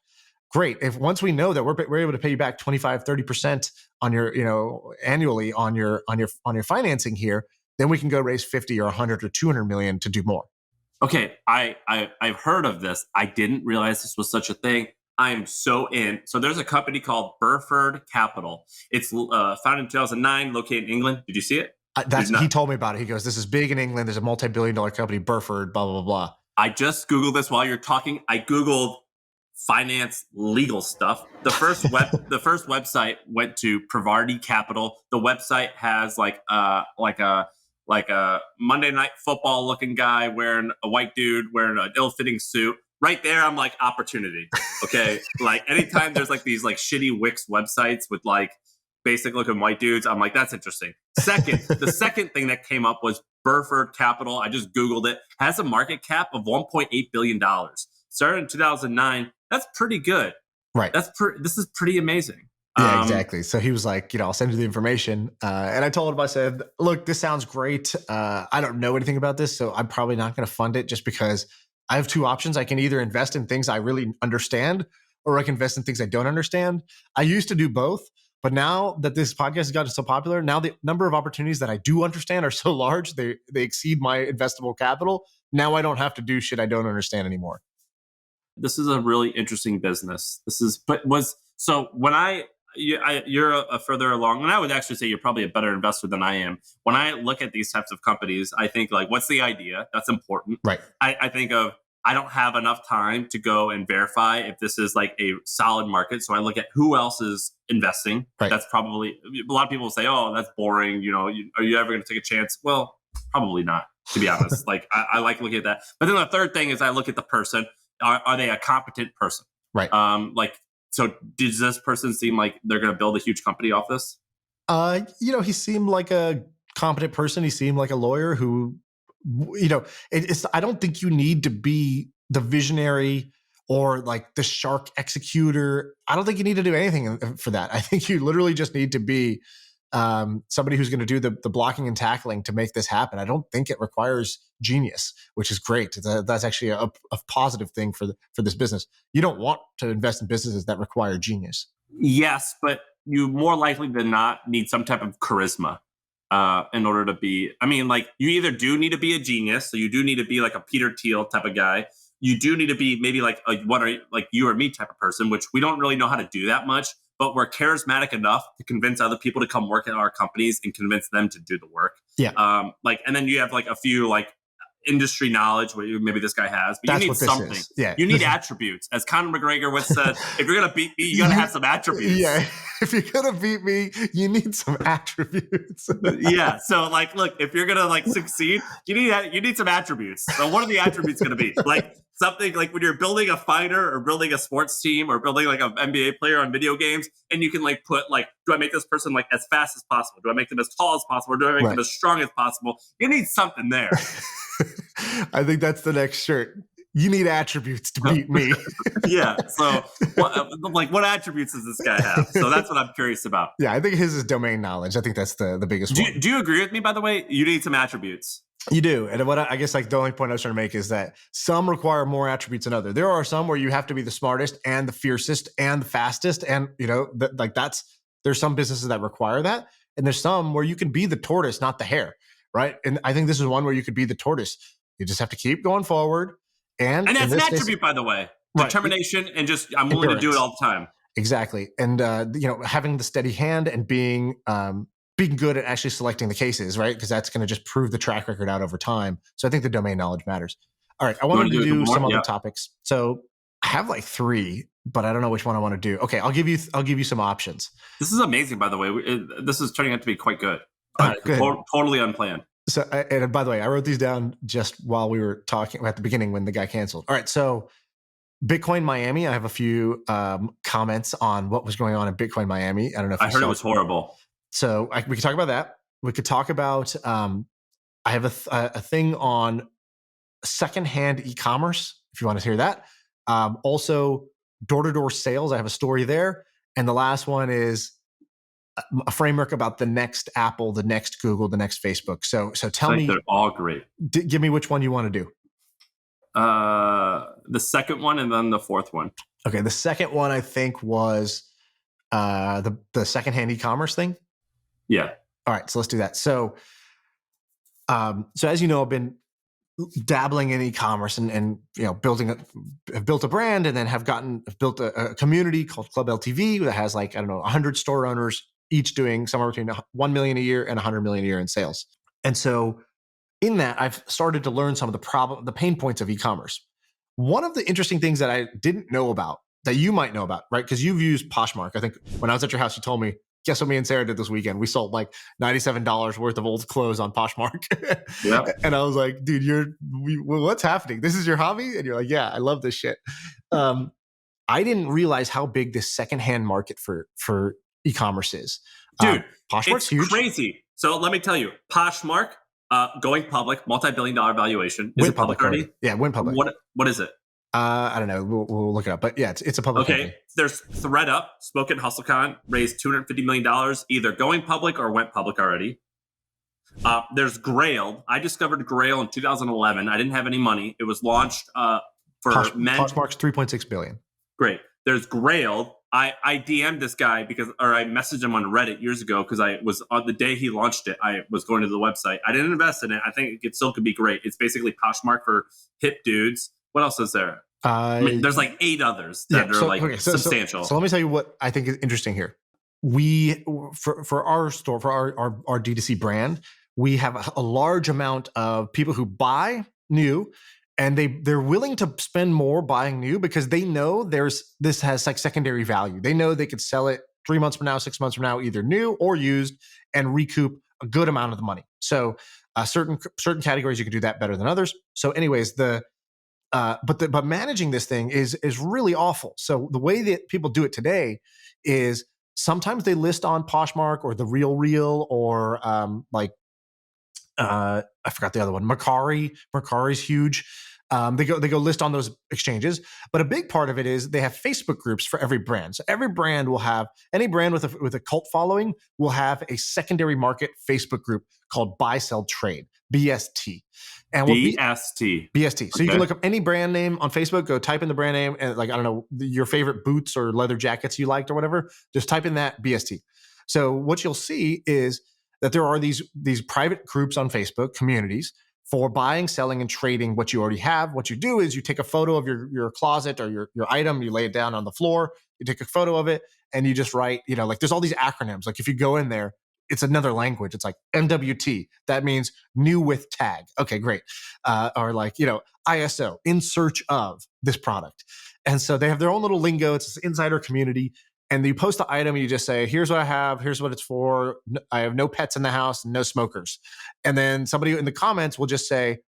Great. If once we know that we're able to pay you back 25, 30% on your, annually on your financing here, then we can go raise 50 or 100 or 200 million to do more. Okay, I've heard of this. I didn't realize this was such a thing. I am so in. So there's a company called Burford Capital. It's founded in 2009, located in England. Did you see it? He told me about it. He goes, this is big in England. There's a multi-billion-dollar company, Burford, blah, blah, blah, blah. I just Googled this while you're talking. I Googled finance legal stuff. The first website went to Pravarti Capital. The website has like a Monday Night Football looking guy wearing a white dude wearing an ill-fitting suit. Right there, I'm like, opportunity. Okay. Like anytime there's like these like shitty Wix websites with like basic looking white dudes, I'm like, that's interesting. The second thing that came up was Burford Capital. I just Googled it. Has a market cap of $1.8 billion. Started in 2009. That's pretty good. Right. This is pretty amazing. Yeah, exactly. So he was like, I'll send you the information. And I told him, I said, look, this sounds great. I don't know anything about this, so I'm probably not going to fund it just because I have two options. I can either invest in things I really understand, or I can invest in things I don't understand. I used to do both, but now that this podcast has gotten so popular, now the number of opportunities that I do understand are so large, they exceed my investable capital. Now I don't have to do shit I don't understand anymore. This is a really interesting business. So when you're a further along, and I would actually say you're probably a better investor than I am. When I look at these types of companies, I think like, what's the idea? That's important. Right. I think of, I don't have enough time to go and verify if this is like a solid market. So I look at who else is investing. Right. That's probably, a lot of people will say, oh, that's boring. Are you ever going to take a chance? Well, probably not, to be honest. Like I like looking at that. But then the third thing is I look at the person. Are they a competent person? Right. So does this person seem like they're going to build a huge company off this? He seemed like a competent person. He seemed like a lawyer who, I don't think you need to be the visionary or like the shark executor. I don't think you need to do anything for that. I think you literally just need to be somebody who's going to do the blocking and tackling to make this happen. I don't think it requires genius, which is great. That's actually a positive thing for this business. You don't want to invest in businesses that require genius. Yes, but you more likely than not need some type of charisma in order to be. I mean, like, you either do need to be a genius, so you do need to be like a Peter Thiel type of guy. You do need to be maybe like like you or me type of person, which we don't really know how to do that much. But we're charismatic enough to convince other people to come work at our companies and convince them to do the work. Yeah. And then you have like a few like industry knowledge, where maybe this guy has, but you need something. Yeah. You need attributes. As Conor McGregor once said, if you're going to beat me, you got to have some attributes. Yeah. If you're going to beat me, you need some attributes. Yeah. So like, look, if you're going to like succeed, you need some attributes. So what are the attributes going to be? Like something like when you're building a fighter or building a sports team or building like an NBA player on video games, and you can like put like, do I make this person like as fast as possible? Do I make them as tall as possible? Or do I make them as strong as possible? You need something there. I think that's the next shirt. You need attributes to beat me. Yeah. So what attributes does this guy have? So that's what I'm curious about. Yeah, I think his is domain knowledge. I think that's the biggest one. Do you agree with me, by the way? You need some attributes. You do. And what I guess like the only point I was trying to make is that some require more attributes than others. There are some where you have to be the smartest and the fiercest and the fastest. And, there's some businesses that require that. And there's some where you can be the tortoise, not the hare. Right. And I think this is one where you could be the tortoise. You just have to keep going forward. And that's an attribute, by the way. Right. Determination and just, I'm willing to do it all the time. Exactly. And, having the steady hand and being good at actually selecting the cases, right? Because that's going to just prove the track record out over time. So I think the domain knowledge matters. All right. I wanted to do some other topics. So I have like 3, but I don't know which one I want to do. Okay. I'll give you some options. This is amazing, by the way. This is turning out to be quite good. Good. Totally unplanned. So, and by the way, I wrote these down just while we were talking at the beginning when the guy canceled. All right. So Bitcoin Miami, I have a few comments on what was going on in Bitcoin Miami. I don't know if I heard it was horrible. So we could talk about that. We could talk about, I have a thing on secondhand e-commerce, if you want to hear that. Also, door-to-door sales. I have a story there. And the last one is a framework about the next Apple, the next Google, the next Facebook. So tell me. They're all great. Give me which one you want to do. The second one and then the fourth one. Okay. The second one, I think, was the secondhand e-commerce thing. Yeah. All right. So let's do that. So as you know, I've been dabbling in e-commerce and have built a brand, and then have built a community called Club LTV that has 100 store owners, each doing somewhere between 1 million a year and 100 million a year in sales. And so in that, I've started to learn some of the pain points of e-commerce. One of the interesting things that I didn't know about that you might know about, right? Because you've used Poshmark. I think when I was at your house, you told me, guess what me and Sarah did this weekend? We sold like $97 worth of old clothes on Poshmark. Yeah. And I was like, dude, what's happening? This is your hobby? And you're like, yeah, I love this shit. I didn't realize how big this secondhand market for e-commerce is. Dude, Poshmark's huge. Crazy. So let me tell you, Poshmark, going public, multi-billion-dollar valuation. Is it public already? Yeah, went public. What is it? I don't know. We'll look it up. But yeah, it's a public company. There's ThreadUp, spoke at HustleCon, raised $250 million, either going public or went public already. There's Grail. I discovered Grail in 2011. I didn't have any money. It was launched for men. Poshmark's $3.6 billion. Great. There's Grail. I DM'd this guy I messaged him on Reddit years ago because I was on the day he launched it. I was going to the website. I didn't invest in it. I think it still could be great. It's basically Poshmark for hip dudes. What else is there? There's like 8 others that are substantial. So let me tell you what I think is interesting here. we for our store, for our D2C brand, we have a large amount of people who buy new, and they're willing to spend more buying new because they know this has like secondary value. They know they could sell it 3 months from now, 6 months from now, either new or used, and recoup a good amount of the money. So certain categories you can do that better than others. So anyways, but managing this thing is really awful. So the way that people do it today is sometimes they list on Poshmark or the Real or I forgot the other one. Mercari's huge. They go list on those exchanges, but a big part of it is they have Facebook groups for every brand. So every brand will have, any brand with a cult following will have a secondary market Facebook group called Buy Sell Trade, BST. And BST. BST. So you can look up any brand name on Facebook, go type in the brand name, and like, I don't know, your favorite boots or leather jackets you liked or whatever, just type in that BST. So what you'll see is that there are these private groups on Facebook, communities, for buying, selling, and trading what you already have. What you do is you take a photo of your closet or your item, you lay it down on the floor, you take a photo of it, and you just write, like there's all these acronyms. Like if you go in there, it's another language. It's like MWT. That means new with tag. Okay, great. Or like, ISO, in search of this product. And so they have their own little lingo. It's this insider community. And you post the item and you just say, here's what I have. Here's what it's for. I have no pets in the house and no smokers. And then somebody in the comments will just say,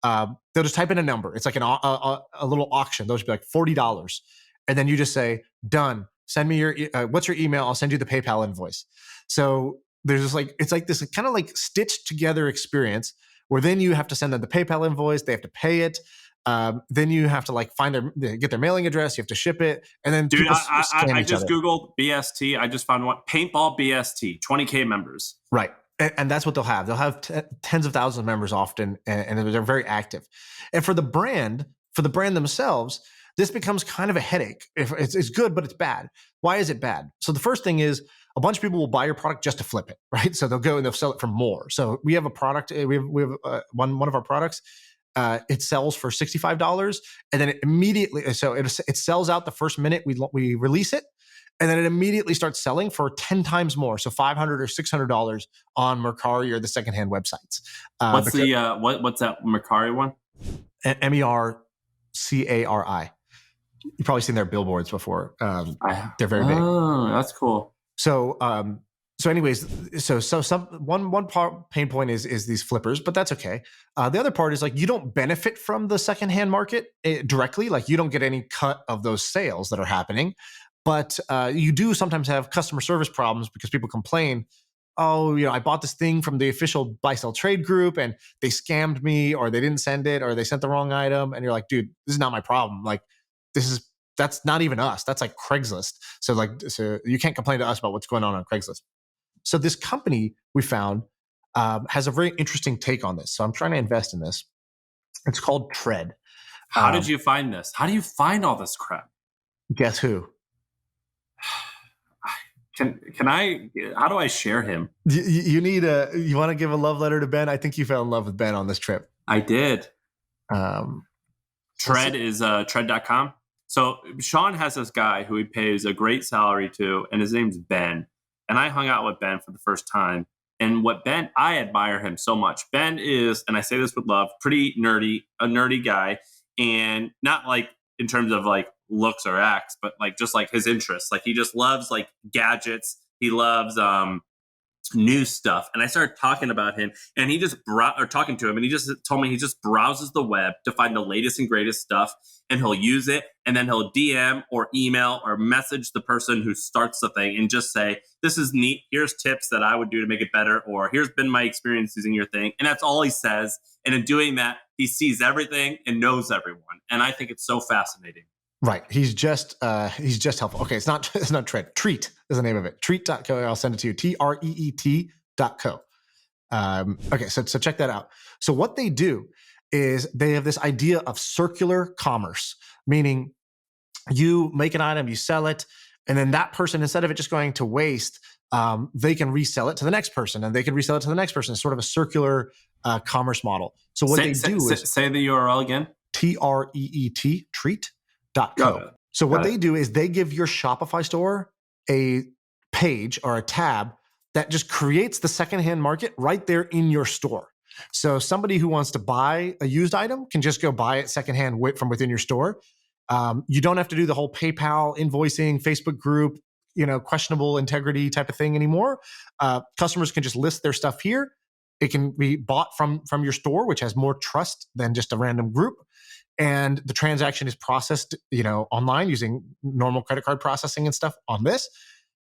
they'll just type in a number. It's like a little auction. Those would be like $40. And then you just say, done. Send me what's your email? I'll send you the PayPal invoice. So there's this it's like this kind of like stitched together experience where then you have to send them the PayPal invoice. They have to pay it. Then you have to get their mailing address. You have to ship it, and then dude, I just Googled BST. I just found one, paintball BST, 20K members. Right, and that's what they'll have. They'll have tens of thousands of members often, and they're very active. And for the brand themselves, this becomes kind of a headache. If it's good, but it's bad. Why is it bad? So the first thing is a bunch of people will buy your product just to flip it, right? So they'll go and they'll sell it for more. So we have a product. We have one of our products. It sells for $65, and then it immediately, so it sells out the first minute we release it, and then it immediately starts selling for 10 times more, so $500 or $600 on Mercari or the secondhand websites. What's that Mercari one? MERCARI. You've probably seen their billboards before. They're very big. Oh, that's cool. So anyways, one part pain point is these flippers, but that's okay. The other part is you don't benefit from the secondhand market directly. Like you don't get any cut of those sales that are happening, but you do sometimes have customer service problems because people complain, oh, I bought this thing from the official buy sell trade group and they scammed me, or they didn't send it, or they sent the wrong item. And you're like, dude, this is not my problem. Like that's not even us. That's like Craigslist. So you can't complain to us about what's going on Craigslist. So this company we found has a very interesting take on this. So I'm trying to invest in this. It's called Tread. How did you find this? How do you find all this crap? Guess who? Can I? How do I share him? You want to give a love letter to Ben? I think you fell in love with Ben on this trip. I did. Tread is tread.com. So Shaan has this guy who he pays a great salary to, and his name's Ben. And I hung out with Ben for the first time. And I admire him so much. Ben is, and I say this with love, pretty nerdy, a nerdy guy. And not like in terms of like looks or acts, but like just like his interests. Like he just loves like gadgets. He loves new stuff. And I started talking about him, and he just talking to him, and he just told me he just browses the web to find the latest and greatest stuff, and he'll use it, and then he'll DM or email or message the person who starts the thing and just say, this is neat, here's tips that I would do to make it better, or here's been my experience using your thing. And that's all he says. And in doing that, he sees everything and knows everyone. And I think it's so fascinating. Right. He's just helpful. Okay. It's not Tread. Treat is the name of it. Treat.co. I'll send it to you. TREET.co. Okay. So check that out. So what they do is they have this idea of circular commerce, meaning you make an item, you sell it, and then that person, instead of it just going to waste, they can resell it to the next person, and they can resell it to the next person. It's sort of a circular commerce model. So what they do is say the URL again. TREET, treat.co. So what they do is they give your Shopify store a page or a tab that just creates the secondhand market right there in your store. So somebody who wants to buy a used item can just go buy it secondhand from within your store. You don't have to do the whole PayPal invoicing, Facebook group, questionable integrity type of thing anymore. Customers can just list their stuff here. It can be bought from your store, which has more trust than just a random group. And the transaction is processed, online using normal credit card processing and stuff on this.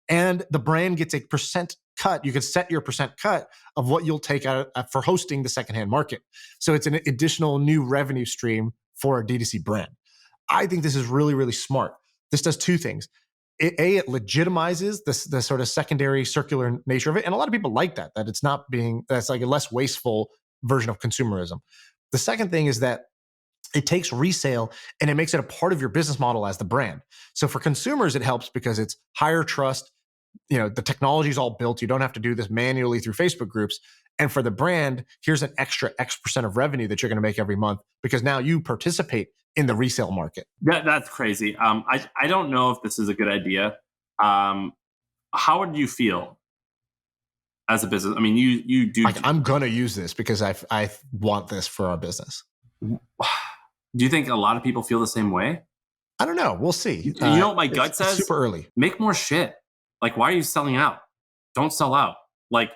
And the brand gets a percent cut. You can set your percent cut of what you'll take out for hosting the secondhand market. So it's an additional new revenue stream for a D2C brand. I think this is really, really smart. This does two things. It legitimizes the sort of secondary circular nature of it. And a lot of people like that that's like a less wasteful version of consumerism. The second thing is that it takes resale and it makes it a part of your business model as the brand. So for consumers, it helps because it's higher trust. The technology is all built. You don't have to do this manually through Facebook groups. And for the brand, here's an extra X% of revenue that you're going to make every month because now you participate in the resale market. That's crazy. I don't know if this is a good idea. How would you feel as a business? I mean, you do. I'm going to use this because I want this for our business. Do you think a lot of people feel the same way? I don't know. We'll see. You know what my gut says? Super early. Make more shit. Like, why are you selling out? Don't sell out. Like,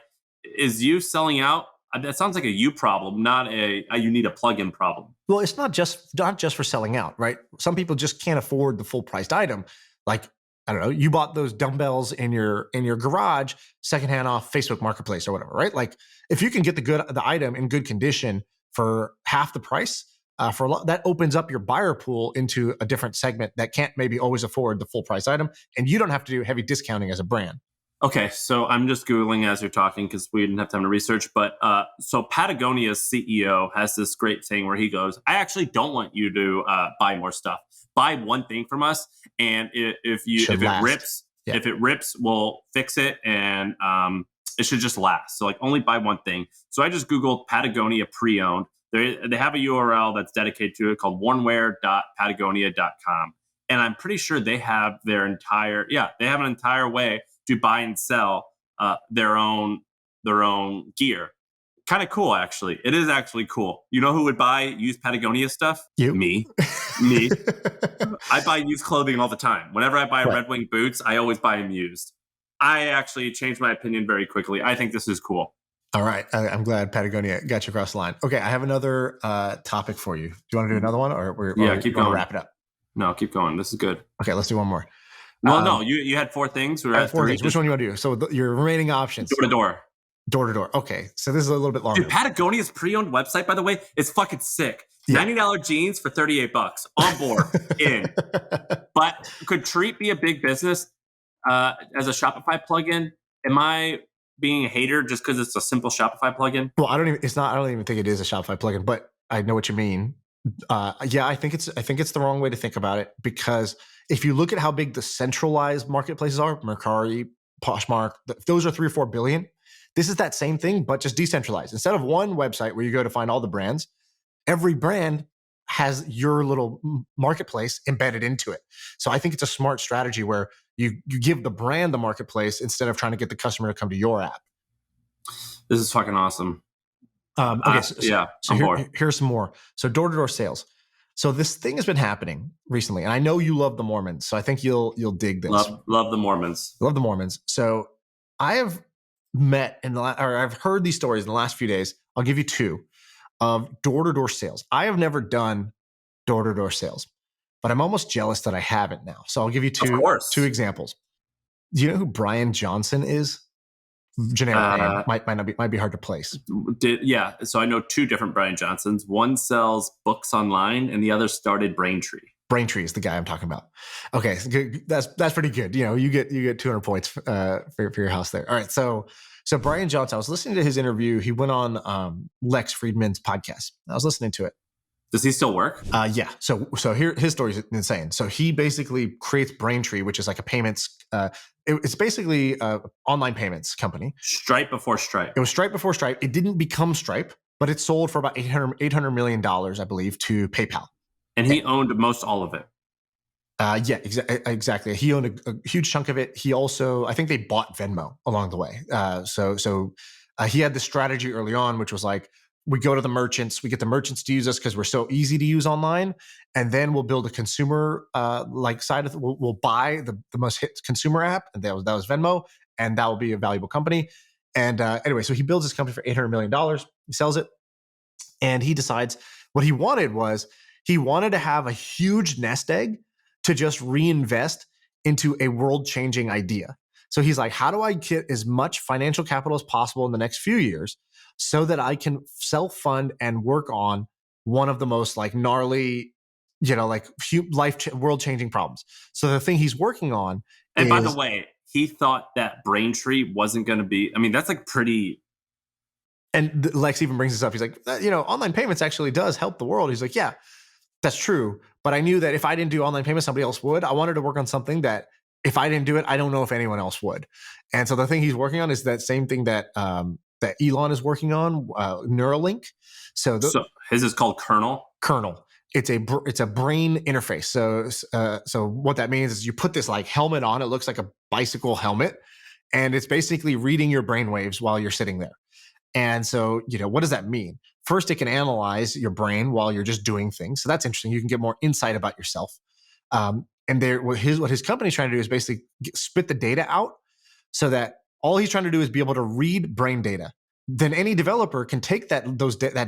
is you selling out? That sounds like a you problem, not a you need a plug-in problem. Well, it's not just for selling out, right? Some people just can't afford the full priced item. Like, I don't know, you bought those dumbbells in your garage, secondhand off Facebook Marketplace or whatever, right? Like, if you can get the item in good condition for half the price, that opens up your buyer pool into a different segment that can't maybe always afford the full price item, and you don't have to do heavy discounting as a brand. Okay, so I'm just Googling as you're talking because we didn't have time to research. But so Patagonia's CEO has this great thing where he goes, I actually don't want you to buy more stuff. Buy one thing from us, and if it rips, we'll fix it, and it should just last. So like only buy one thing. So I just Googled Patagonia pre-owned. They have a URL that's dedicated to it called oneware.patagonia.com. And I'm pretty sure they have they have an entire way to buy and sell their own gear. Kind of cool, actually. It is actually cool. You know who would buy used Patagonia stuff? You. Me. I buy used clothing all the time. Whenever I buy Red Wing boots, I always buy them used. I actually changed my opinion very quickly. I think this is cool. All right. I'm glad Patagonia got you across the line. Okay, I have another topic for you. Do you want to do another one, or keep going. Wrap it up? No, keep going. This is good. Okay, let's do one more. No. You had four things. I had four things. Which one do you want to do? So your remaining options. Door to door. Door to door. Okay, so this is a little bit longer. Dude, Patagonia's pre-owned website, by the way, is fucking sick. Yeah. $90 jeans for $38. On board. In. But could Treat be a big business as a Shopify plugin? Am I being a hater just because it's a simple Shopify plugin? Well, I don't even think it is a Shopify plugin, but I know what you mean. I think it's the wrong way to think about it, because if you look at how big the centralized marketplaces are, Mercari, Poshmark, those are 3 or 4 billion. This is that same thing, but just decentralized. Instead of one website where you go to find all the brands, every brand has your little marketplace embedded into it. So I think it's a smart strategy where you give the brand the marketplace instead of trying to get the customer to come to your app. This is fucking awesome. Okay, here's some more. So door-to-door sales. So this thing has been happening recently, and I know you love the Mormons, so I think you'll dig this. Love the Mormons. Love the Mormons. So I have met I've heard these stories in the last few days. I'll give you 2 of door-to-door sales. I have never done door-to-door sales, but I'm almost jealous that I haven't now. So I'll give you 2 examples. Do you know who Brian Johnson is? Generic name might be hard to place. So I know 2 different Brian Johnsons. One sells books online, and the other started Braintree. Braintree is the guy I'm talking about. Okay, so that's pretty good. You get 200 points for your house there. All right, so Brian Johnson. I was listening to his interview. He went on Lex Friedman's podcast. I was listening to it. Does he still work? Yeah. So here, his story is insane. So he basically creates Braintree, which is like a payments. It's basically an online payments company. Stripe before Stripe. It was Stripe before Stripe. It didn't become Stripe, but it sold for about $800 million, I believe, to PayPal. And he owned most all of it. Yeah, exactly. He owned a huge chunk of it. He also, I think they bought Venmo along the way. So he had the strategy early on, which was like, we go to the merchants, we get the merchants to use us because we're so easy to use online, and then we'll build a consumer like side of we'll buy the most hit consumer app, and that was Venmo, and that will be a valuable company. And anyway, so he builds his company for $800 million. He sells it, and he decides what he wanted was he wanted to have a huge nest egg to just reinvest into a world-changing idea. So he's like, how do I get as much financial capital as possible in the next few years so that I can self-fund and work on one of the most like gnarly, like world-changing problems. So the thing he's working on And by the way, he thought that Braintree wasn't going to be, I mean, that's like pretty. And Lex even brings this up. He's like, online payments actually does help the world. He's like, yeah, that's true. But I knew that if I didn't do online payments, somebody else would. I wanted to work on something that if I didn't do it, I don't know if anyone else would. And so the thing he's working on is that same thing that that Elon is working on, Neuralink. So his is called Kernel. It's a brain interface. So what that means is you put this like helmet on. It looks like a bicycle helmet, and it's basically reading your brain waves while you're sitting there. And so, what does that mean? First, it can analyze your brain while you're just doing things. So that's interesting. You can get more insight about yourself. And what his company's trying to do is basically spit the data out so that all he's trying to do is be able to read brain data. Then any developer can take that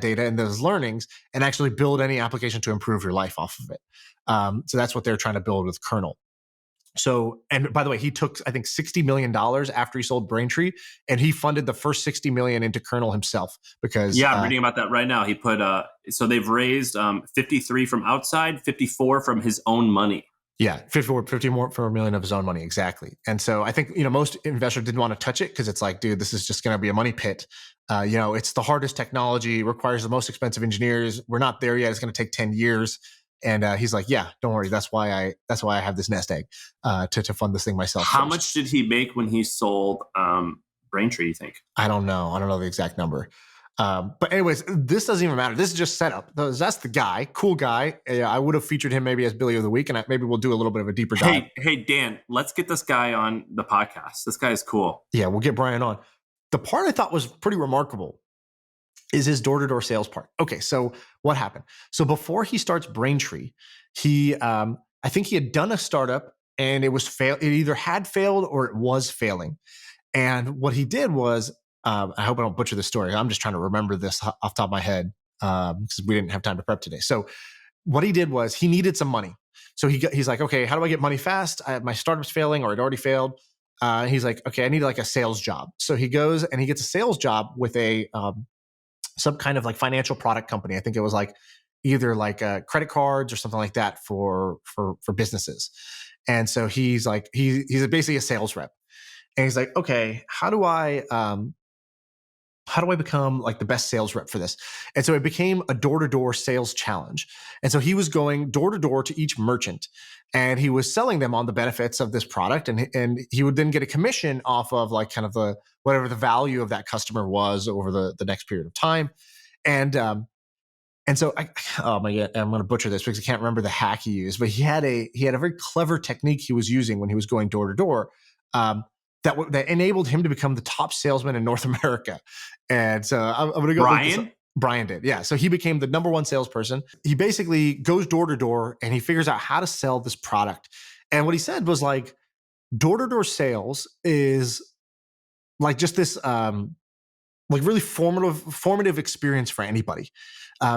data and those learnings and actually build any application to improve your life off of it. So that's what they're trying to build with Kernel. So, and by the way, he took, I think, $60 million after he sold Braintree, and he funded the first $60 million into Kernel himself because. Yeah, I'm reading about that right now. He put, so they've raised 53 from outside, 54 from his own money. Yeah, 54 million of his own money, exactly. And so I think, most investors didn't want to touch it because it's like, dude, this is just going to be a money pit. It's the hardest technology, requires the most expensive engineers. We're not there yet. It's going to take 10 years. And he's like, yeah, don't worry. That's why I have this nest egg to fund this thing myself. How much did he make when he sold Braintree, you think? I don't know. I don't know the exact number. But anyways, this doesn't even matter. This is just setup. That's the guy, cool guy. I would have featured him maybe as Billy of the Week, and maybe we'll do a little bit of a deeper dive. Hey, Dan, let's get this guy on the podcast. This guy is cool. Yeah, we'll get Brian on. The part I thought was pretty remarkable is his door-to-door sales part. Okay, so what happened? So before he starts Braintree, I think he had done a startup and it either had failed or it was failing. And what he did was, I hope I don't butcher the story. I'm just trying to remember this off the top of my head because we didn't have time to prep today. So what he did was he needed some money. So he's like, okay, how do I get money fast? My startup's failing or it already failed. He's like, okay, I need like a sales job. So he goes and he gets a sales job with some kind of like financial product company. I think it was like either like credit cards or something like that for businesses. And so he's like, he's basically a sales rep. And he's like, okay, how do I become like the best sales rep for this? And so it became a door-to-door sales challenge. And so he was going door-to-door to each merchant and he was selling them on the benefits of this product. And he would then get a commission off of like kind of whatever the value of that customer was over the next period of time. And so oh my God, I'm going to butcher this because I can't remember the hack he used, but he had a very clever technique he was using when he was going door to door. That enabled him to become the top salesman in North America. And so I'm going to go. Brian did. Yeah. So he became the number one salesperson. He basically goes door to door and he figures out how to sell this product. And what he said was like, door to door sales is like just this, like really formative experience for anybody.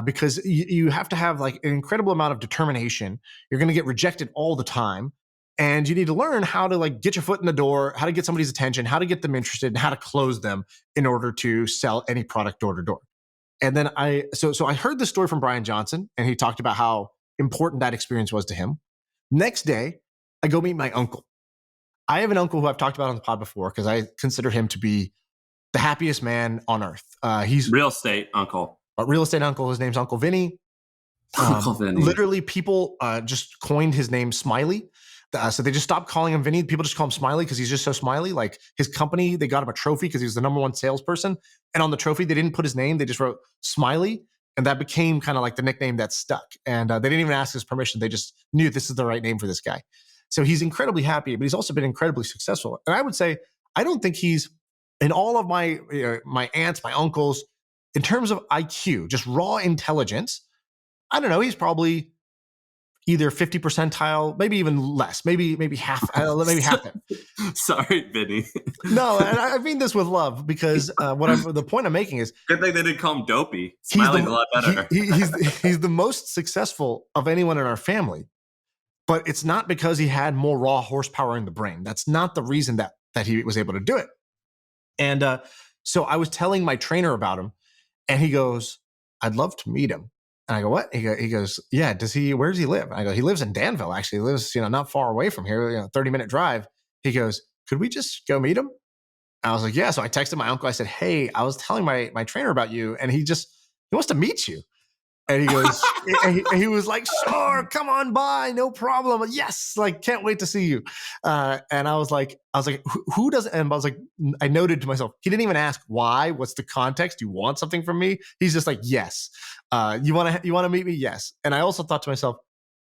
Because you have to have like an incredible amount of determination. You're going to get rejected all the time. And you need to learn how to like get your foot in the door, how to get somebody's attention, how to get them interested, and how to close them in order to sell any product door to door. And then I heard this story from Brian Johnson, and he talked about how important that experience was to him. Next day, I go meet my uncle. I have an uncle who I've talked about on the pod before because I consider him to be the happiest man on earth. He's real estate uncle. A real estate uncle. His name's Uncle Vinny. Uncle Vinny. Literally, people just coined his name Smiley. So they just stopped calling him Vinny. People just call him Smiley because he's just so smiley. Like his company, they got him a trophy because he was the number one salesperson. And on the trophy, they didn't put his name. They just wrote Smiley. And that became kind of like the nickname that stuck. And they didn't even ask his permission. They just knew this is the right name for this guy. So he's incredibly happy, but he's also been incredibly successful. And I would say, I don't think he's, in all of my aunts, my uncles, in terms of IQ, just raw intelligence, I don't know, he's probably either 50 percentile, maybe even less, maybe half, maybe half that. Sorry, Vinny. No, and I mean this with love, because the point I'm making is, good thing they didn't call him Dopey. Smiley's a lot better. He's the most successful of anyone in our family, but it's not because he had more raw horsepower in the brain. That's not the reason that he was able to do it. And so I was telling my trainer about him, and he goes, "I'd love to meet him." And I go, "What?" He goes, "Yeah, where does he live?" And I go, "He lives in Danville, actually. He lives, not far away from here, 30-minute drive." He goes, "Could we just go meet him?" I was like, "Yeah." So I texted my uncle. I said, "Hey, I was telling my trainer about you, and he wants to meet you." And he goes, and he was like, "Sure, come on by, no problem. Yes, like, can't wait to see you." And I was like, who doesn't? And I was like, I noted to myself, he didn't even ask why. What's the context? You want something from me? He's just like, yes. You want to meet me? Yes. And I also thought to myself,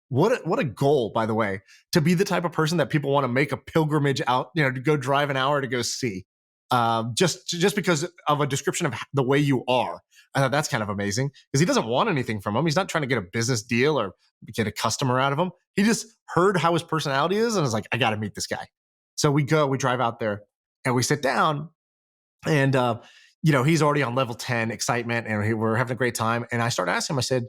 what a goal, by the way, to be the type of person that people want to make a pilgrimage out, to go drive an hour to go see, just because of a description of the way you are. I thought that's kind of amazing, because he doesn't want anything from him. He's not trying to get a business deal or get a customer out of him. He just heard how his personality is and was like, I got to meet this guy. So we drive out there and we sit down, and he's already on level 10 excitement, and we're having a great time. And I started asking him, I said,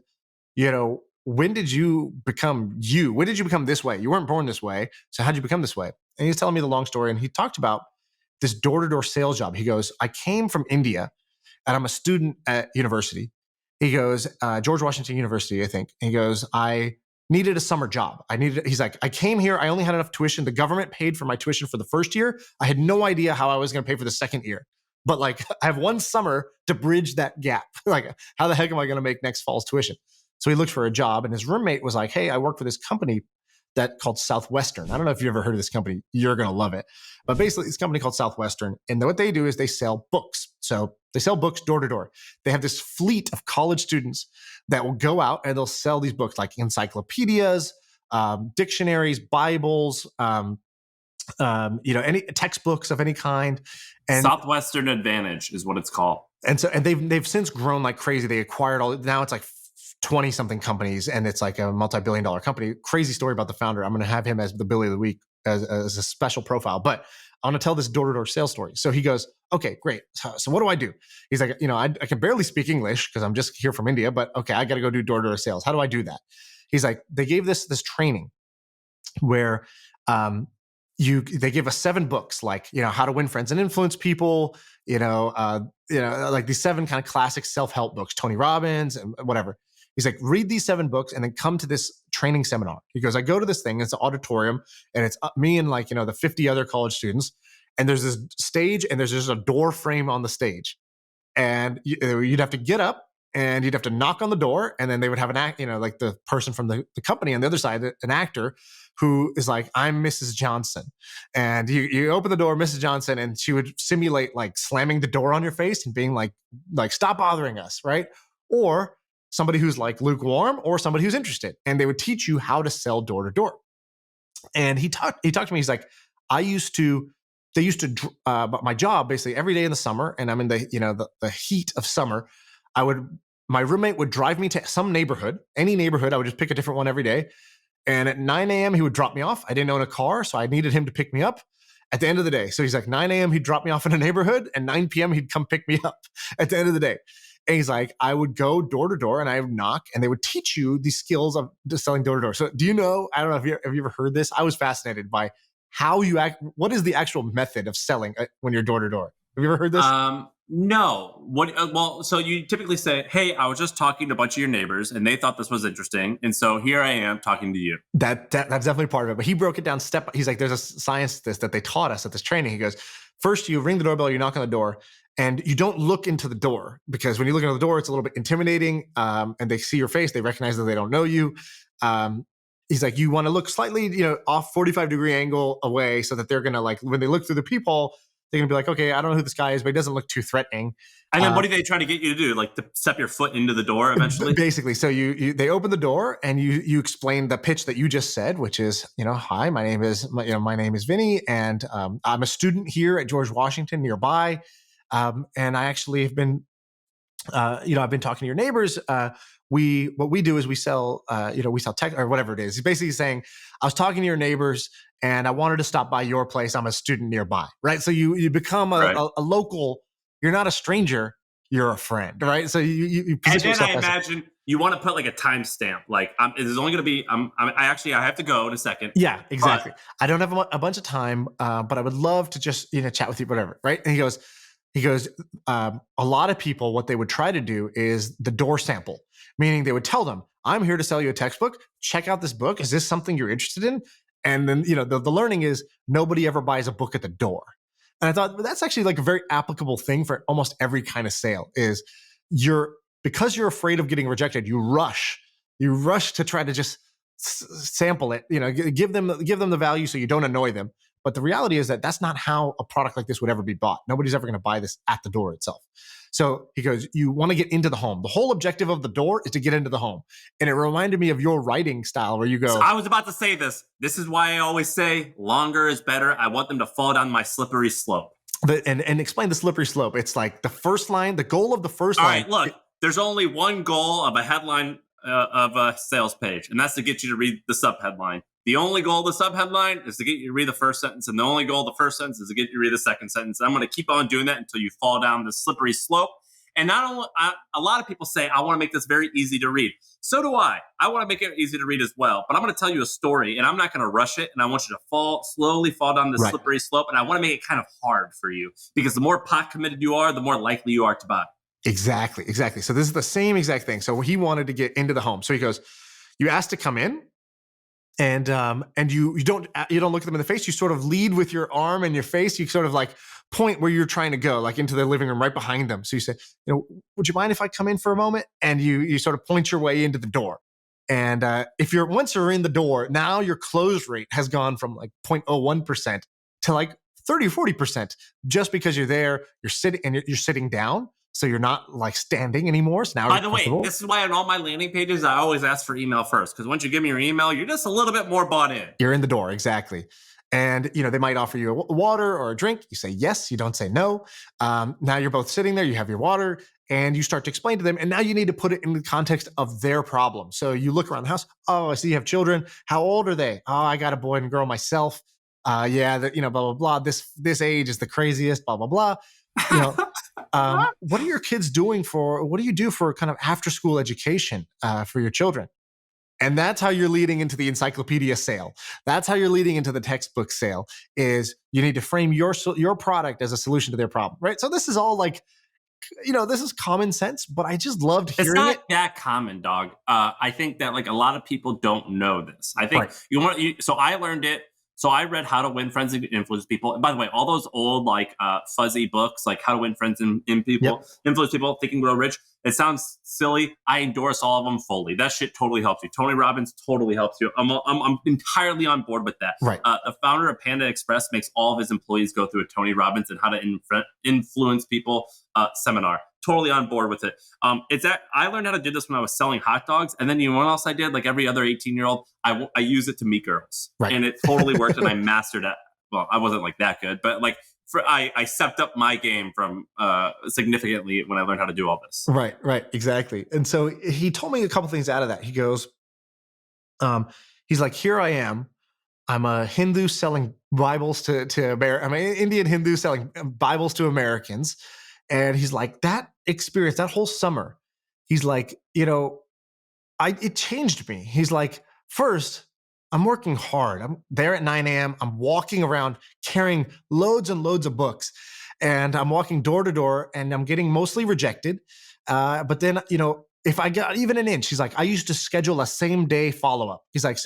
when did you become you? When did you become this way? You weren't born this way. So how'd you become this way? And he's telling me the long story. And he talked about this door-to-door sales job. He goes, I came from India, and I'm a student at university. He goes, George Washington University, I think. And he goes, I needed a summer job. He's like, I came here. I only had enough tuition. The government paid for my tuition for the first year. I had no idea how I was going to pay for the second year. But like, I have one summer to bridge that gap. Like, how the heck am I going to make next fall's tuition? So he looked for a job, and his roommate was like, hey, I work for this company called Southwestern. I don't know if you ever heard of this company. You're going to love it. But basically, this company called Southwestern, and what they do is they sell books. So they sell books door to door. They have this fleet of college students that will go out and they'll sell these books, like encyclopedias, dictionaries, Bibles, any textbooks of any kind. And Southwestern Advantage is what it's called. And they've since grown like crazy. They acquired now it's like 20 something companies, and it's like a multi-billion-dollar company. Crazy story about the founder. I'm going to have him as the Billy of the Week as a special profile, but I want to tell this door-to-door sales story. So he goes, okay, great. So what do I do? He's like, I can barely speak English because I'm just here from India, but okay, I got to go do door-to-door sales. How do I do that? He's like, they gave this training where they give us 7 books, like, how to win friends and influence people, like these 7 kind of classic self-help books, Tony Robbins and whatever. He's like, read these 7 books and then come to this training seminar. He goes, I go to this thing, it's an auditorium, and it's me and the 50 other college students. And there's this stage, and there's just a door frame on the stage. And you'd have to get up and you'd have to knock on the door, and then they would have an act, like the person from the company on the other side, an actor who is like, I'm Mrs. Johnson. And you open the door, Mrs. Johnson, and she would simulate like slamming the door on your face and being like, stop bothering us, right? Or somebody who's like lukewarm, or somebody who's interested. And they would teach you how to sell door to door. And he talked to me. He's like, they used to, my job basically every day in the summer, and I'm in the heat of summer, my roommate would drive me to some neighborhood, any neighborhood. I would just pick a different one every day. And at 9 a.m., he would drop me off. I didn't own a car, so I needed him to pick me up at the end of the day. So he's like, 9 a.m., he'd drop me off in a neighborhood, and 9 p.m., he'd come pick me up at the end of the day. And he's like, I would go door to door and I would knock, and they would teach you these skills of just selling door to door. So do you know, I don't know if have you ever heard this? I was fascinated by how you act. What is the actual method of selling when you're door to door? Have you ever heard this? No. What? So you typically say, hey, I was just talking to a bunch of your neighbors and they thought this was interesting. And so here I am talking to you. That's definitely part of it. But he broke it down he's like, there's a science to this that they taught us at this training. He goes, first you ring the doorbell, you knock on the door, and you don't look into the door, because when you look into the door, it's a little bit intimidating. And they see your face, they recognize that they don't know you. He's like, you want to look slightly, off 45-degree angle away, so that they're going to, like, when they look through the peephole, They're going to be like, okay, I don't know who this guy is, but he doesn't look too threatening. And then what are they trying to get you to do? Like to step your foot into the door eventually? Basically. So they open the door and you explain the pitch that you just said, which is, hi, my name is Vinny, and I'm a student here at George Washington nearby. And I actually have been, I've been talking to your neighbors. What we do is we sell tech or whatever it is. He's basically saying, I was talking to your neighbors and I wanted to stop by your place. I'm a student nearby, right? So you become a local. You're not a stranger. You're a friend, right? So you position yourself. And then I imagine you want to put like a timestamp. Like it is only going to be. I have to go in a second. Yeah, exactly. I don't have a bunch of time, but I would love to just chat with you, whatever, right? And he goes. A lot of people, what they would try to do is the door sample, meaning they would tell them, "I'm here to sell you a textbook. Check out this book. Is this something you're interested in?" And then the learning is nobody ever buys a book at the door. And I thought that's actually like a very applicable thing for almost every kind of sale. Is because you're afraid of getting rejected, you rush to try to just sample it. Give them the value so you don't annoy them. But the reality is that that's not how a product like this would ever be bought. Nobody's ever going to buy this at the door itself. So he goes, you want to get into the home. The whole objective of the door is to get into the home. And it reminded me of your writing style where you go. So I was about to say this. This is why I always say longer is better. I want them to fall down my slippery slope. And explain the slippery slope. It's like the first line, the goal of the first line. All right, look, there's only one goal of a headline of a sales page, and that's to get you to read the subheadline. The only goal of the subheadline is to get you to read the first sentence, and the only goal of the first sentence is to get you to read the second sentence. And I'm going to keep on doing that until you fall down the slippery slope. And not only, a lot of people say, I want to make this very easy to read. So do I. I want to make it easy to read as well. But I'm going to tell you a story, and I'm not going to rush it. And I want you to slowly fall down the slippery slope. And I want to make it kind of hard for you, because the more pot committed you are, the more likely you are to buy. Exactly. So this is the same exact thing. So he wanted to get into the home. So he goes, you asked to come in. And you don't look at them in the face. You sort of lead with your arm and your face. You sort of like point where you're trying to go, like into the living room right behind them. So you say, would you mind if I come in for a moment? And you sort of point your way into the door. And once you're in the door, now your close rate has gone from like 0.01% to like 30 or 40%, just because you're there, you're sitting down. So you're not like standing anymore. So now, by the way, this is why on all my landing pages, I always ask for email first. Because once you give me your email, you're just a little bit more bought in. You're in the door. Exactly. And, they might offer you a water or a drink. You say yes. You don't say no. Now you're both sitting there. You have your water and you start to explain to them. And now you need to put it in the context of their problem. So you look around the house. Oh, I see you have children. How old are they? Oh, I got a boy and a girl myself. Blah, blah, blah. This age is the craziest, blah, blah, blah. What are your kids doing what do you do for kind of after school education for your children? And that's how you're leading into the encyclopedia sale. That's how you're leading into the textbook sale, is you need to frame your product as a solution to their problem, right? So this is all like, this is common sense, but I just loved hearing it. It's not that common, dog. I think that like a lot of people don't know this. I think so I learned it. So I read How to Win Friends and Influence People. And by the way, all those old like fuzzy books, like How to Win Friends and People, Influence People, Think and Grow Rich. It sounds silly. I endorse all of them fully. That shit totally helps you. Tony Robbins totally helps you. I'm entirely on board with that. Right. The founder of Panda Express makes all of his employees go through a Tony Robbins and How to Influence People seminar. Totally on board with it. I learned how to do this when I was selling hot dogs. And then you know what else I did? Like every other 18-year-old, I use it to meet girls. Right. And it totally worked and I mastered it. Well, I wasn't like that good, but like I stepped up my game from significantly when I learned how to do all this. Right, exactly. And so he told me a couple things out of that. He goes, he's like, here I am. I'm a Hindu selling Bibles to America. I'm an Indian Hindu selling Bibles to Americans. And he's like, that experience, that whole summer, he's like, it changed me. He's like, first, I'm working hard. I'm there at 9 a.m. I'm walking around carrying loads and loads of books. And I'm walking door to door and I'm getting mostly rejected. But then, if I got even an inch, he's like, I used to schedule a same day follow-up. He's like,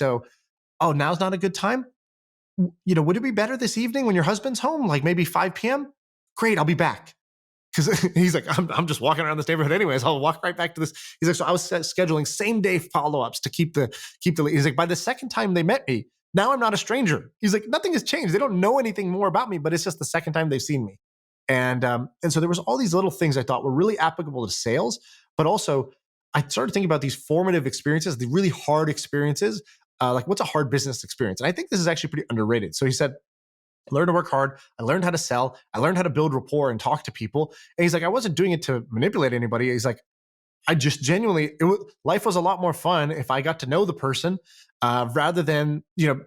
now's not a good time? Would it be better this evening when your husband's home? Like maybe 5 p.m.? Great, I'll be back. Because he's like, I'm just walking around this neighborhood anyways. I'll walk right back to this. He's like, so I was scheduling same day follow-ups to keep the lead. He's like, by the second time they met me, now I'm not a stranger. He's like, nothing has changed. They don't know anything more about me, but it's just the second time they've seen me. And so there was all these little things I thought were really applicable to sales, but also I started thinking about these formative experiences, the really hard experiences, like what's a hard business experience? And I think this is actually pretty underrated. So he said, I learned to work hard. I learned how to sell. I learned how to build rapport and talk to people. And he's like, I wasn't doing it to manipulate anybody. He's like, I just genuinely, life was a lot more fun if I got to know the person rather than,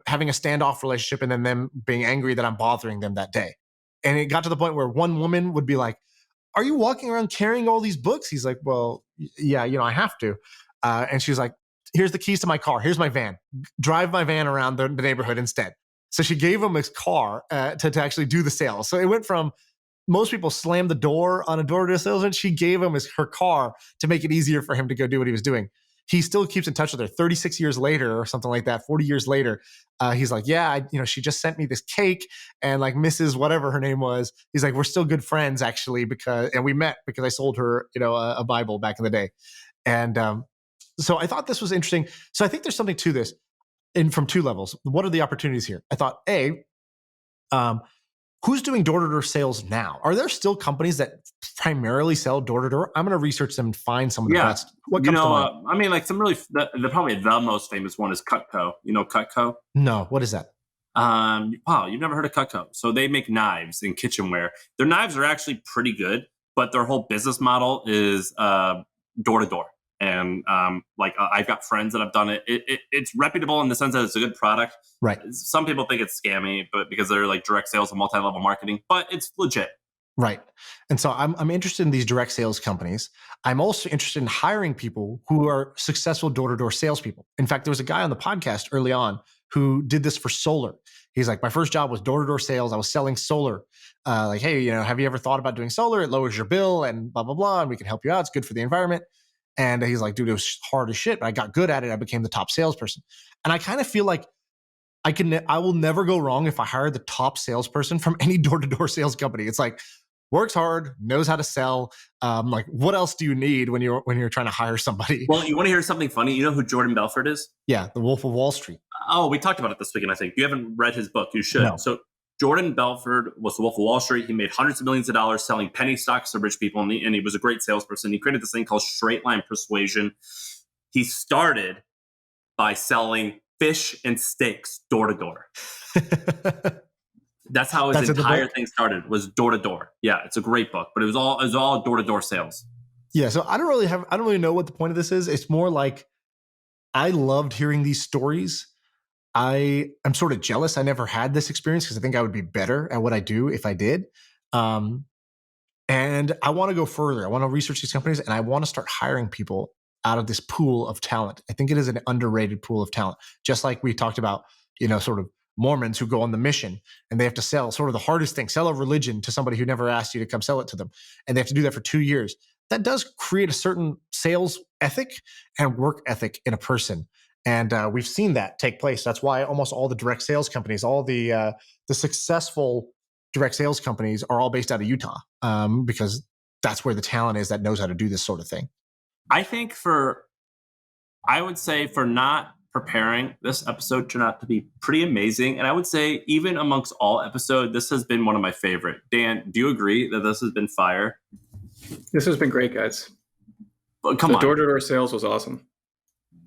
having a standoff relationship and then them being angry that I'm bothering them that day. And it got to the point where one woman would be like, are you walking around carrying all these books? He's like, well, yeah, I have to. And she's like, here's the keys to my car. Here's my van. Drive my van around the neighborhood instead. So she gave him his car to actually do the sale. So it went from most people slam the door on a door-to-door salesman. She gave him her car to make it easier for him to go do what he was doing. He still keeps in touch with her 36 years later or something like that, 40 years later. He's like, yeah, she just sent me this cake and like Mrs. whatever her name was. He's like, we're still good friends actually and we met because I sold her, a Bible back in the day. And so I thought this was interesting. So I think there's something to this from two levels. What are the opportunities here? I thought, who's doing door-to-door sales now? Are there still companies that primarily sell door-to-door? I'm going to research them and find some of the best. What comes to mind? I mean, like probably the most famous one is Cutco. You know Cutco? No, what is that? Wow, you've never heard of Cutco. So they make knives and kitchenware. Their knives are actually pretty good, but their whole business model is door-to-door. And I've got friends that have done it. It's reputable in the sense that it's a good product. Right. Some people think it's scammy, but because they're like direct sales and multi-level marketing, but it's legit. Right. And so I'm interested in these direct sales companies. I'm also interested in hiring people who are successful door-to-door salespeople. In fact, there was a guy on the podcast early on who did this for solar. He's like, my first job was door-to-door sales. I was selling solar. Hey, have you ever thought about doing solar? It lowers your bill and blah, blah, blah. And we can help you out. It's good for the environment. And he's like, dude, it was hard as shit, but I got good at it. I became the top salesperson. And I kind of feel like I will never go wrong if I hire the top salesperson from any door-to-door sales company. It's like, works hard, knows how to sell. Like, what else do you need when you're trying to hire somebody? Well, you want to hear something funny? You know who Jordan Belfort is? Yeah, the Wolf of Wall Street. Oh, we talked about it this weekend, I think. You haven't read his book. You should. No. So Jordan Belfort was the Wolf of Wall Street. He made hundreds of millions of dollars selling penny stocks to rich people, and he was a great salesperson. He created this thing called straight line persuasion. He started by selling fish and steaks door to door. That's how his entire thing started, was door to door. Yeah, it's a great book, but it was all door to door sales. Yeah, so I don't really know what the point of this is. It's more like I loved hearing these stories. I'm sort of jealous I never had this experience because I think I would be better at what I do if I did. And I want to go further. I want to research these companies and I want to start hiring people out of this pool of talent. I think it is an underrated pool of talent. Just like we talked about, sort of Mormons who go on the mission and they have to sell sort of the hardest thing, sell a religion to somebody who never asked you to come sell it to them. And they have to do that for 2 years. That does create a certain sales ethic and work ethic in a person. And we've seen that take place. That's why almost all the direct sales companies, all the successful direct sales companies are all based out of Utah because that's where the talent is that knows how to do this sort of thing. I think I would say for not preparing, this episode turned out to be pretty amazing. And I would say even amongst all episodes, this has been one of my favorite. Dan, do you agree that this has been fire? This has been great, guys. But come on. Door-to-door sales was awesome.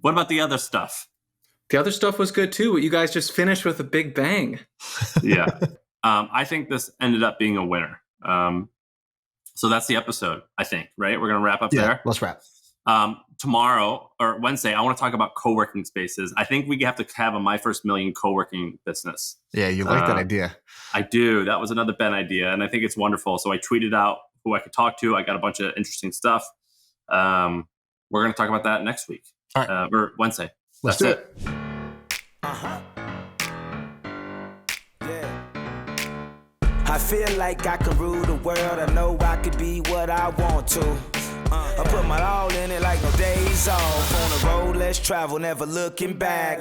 What about the other stuff? The other stuff was good too, but you guys just finished with a big bang. Yeah. I think this ended up being a winner. So that's the episode, I think, right? We're going to wrap up there. Let's wrap. Tomorrow or Wednesday, I want to talk about co-working spaces. I think we have to have a My First Million co-working business. Yeah, you like that idea. I do. That was another Ben idea, and I think it's wonderful. So I tweeted out who I could talk to. I got a bunch of interesting stuff. We're going to talk about that next week. All right. Or Wednesday. Let's do it. Yeah. I feel like I can rule the world. I know I could be what I want to. I put my all in it like no days off. On the road, let's travel, never looking back.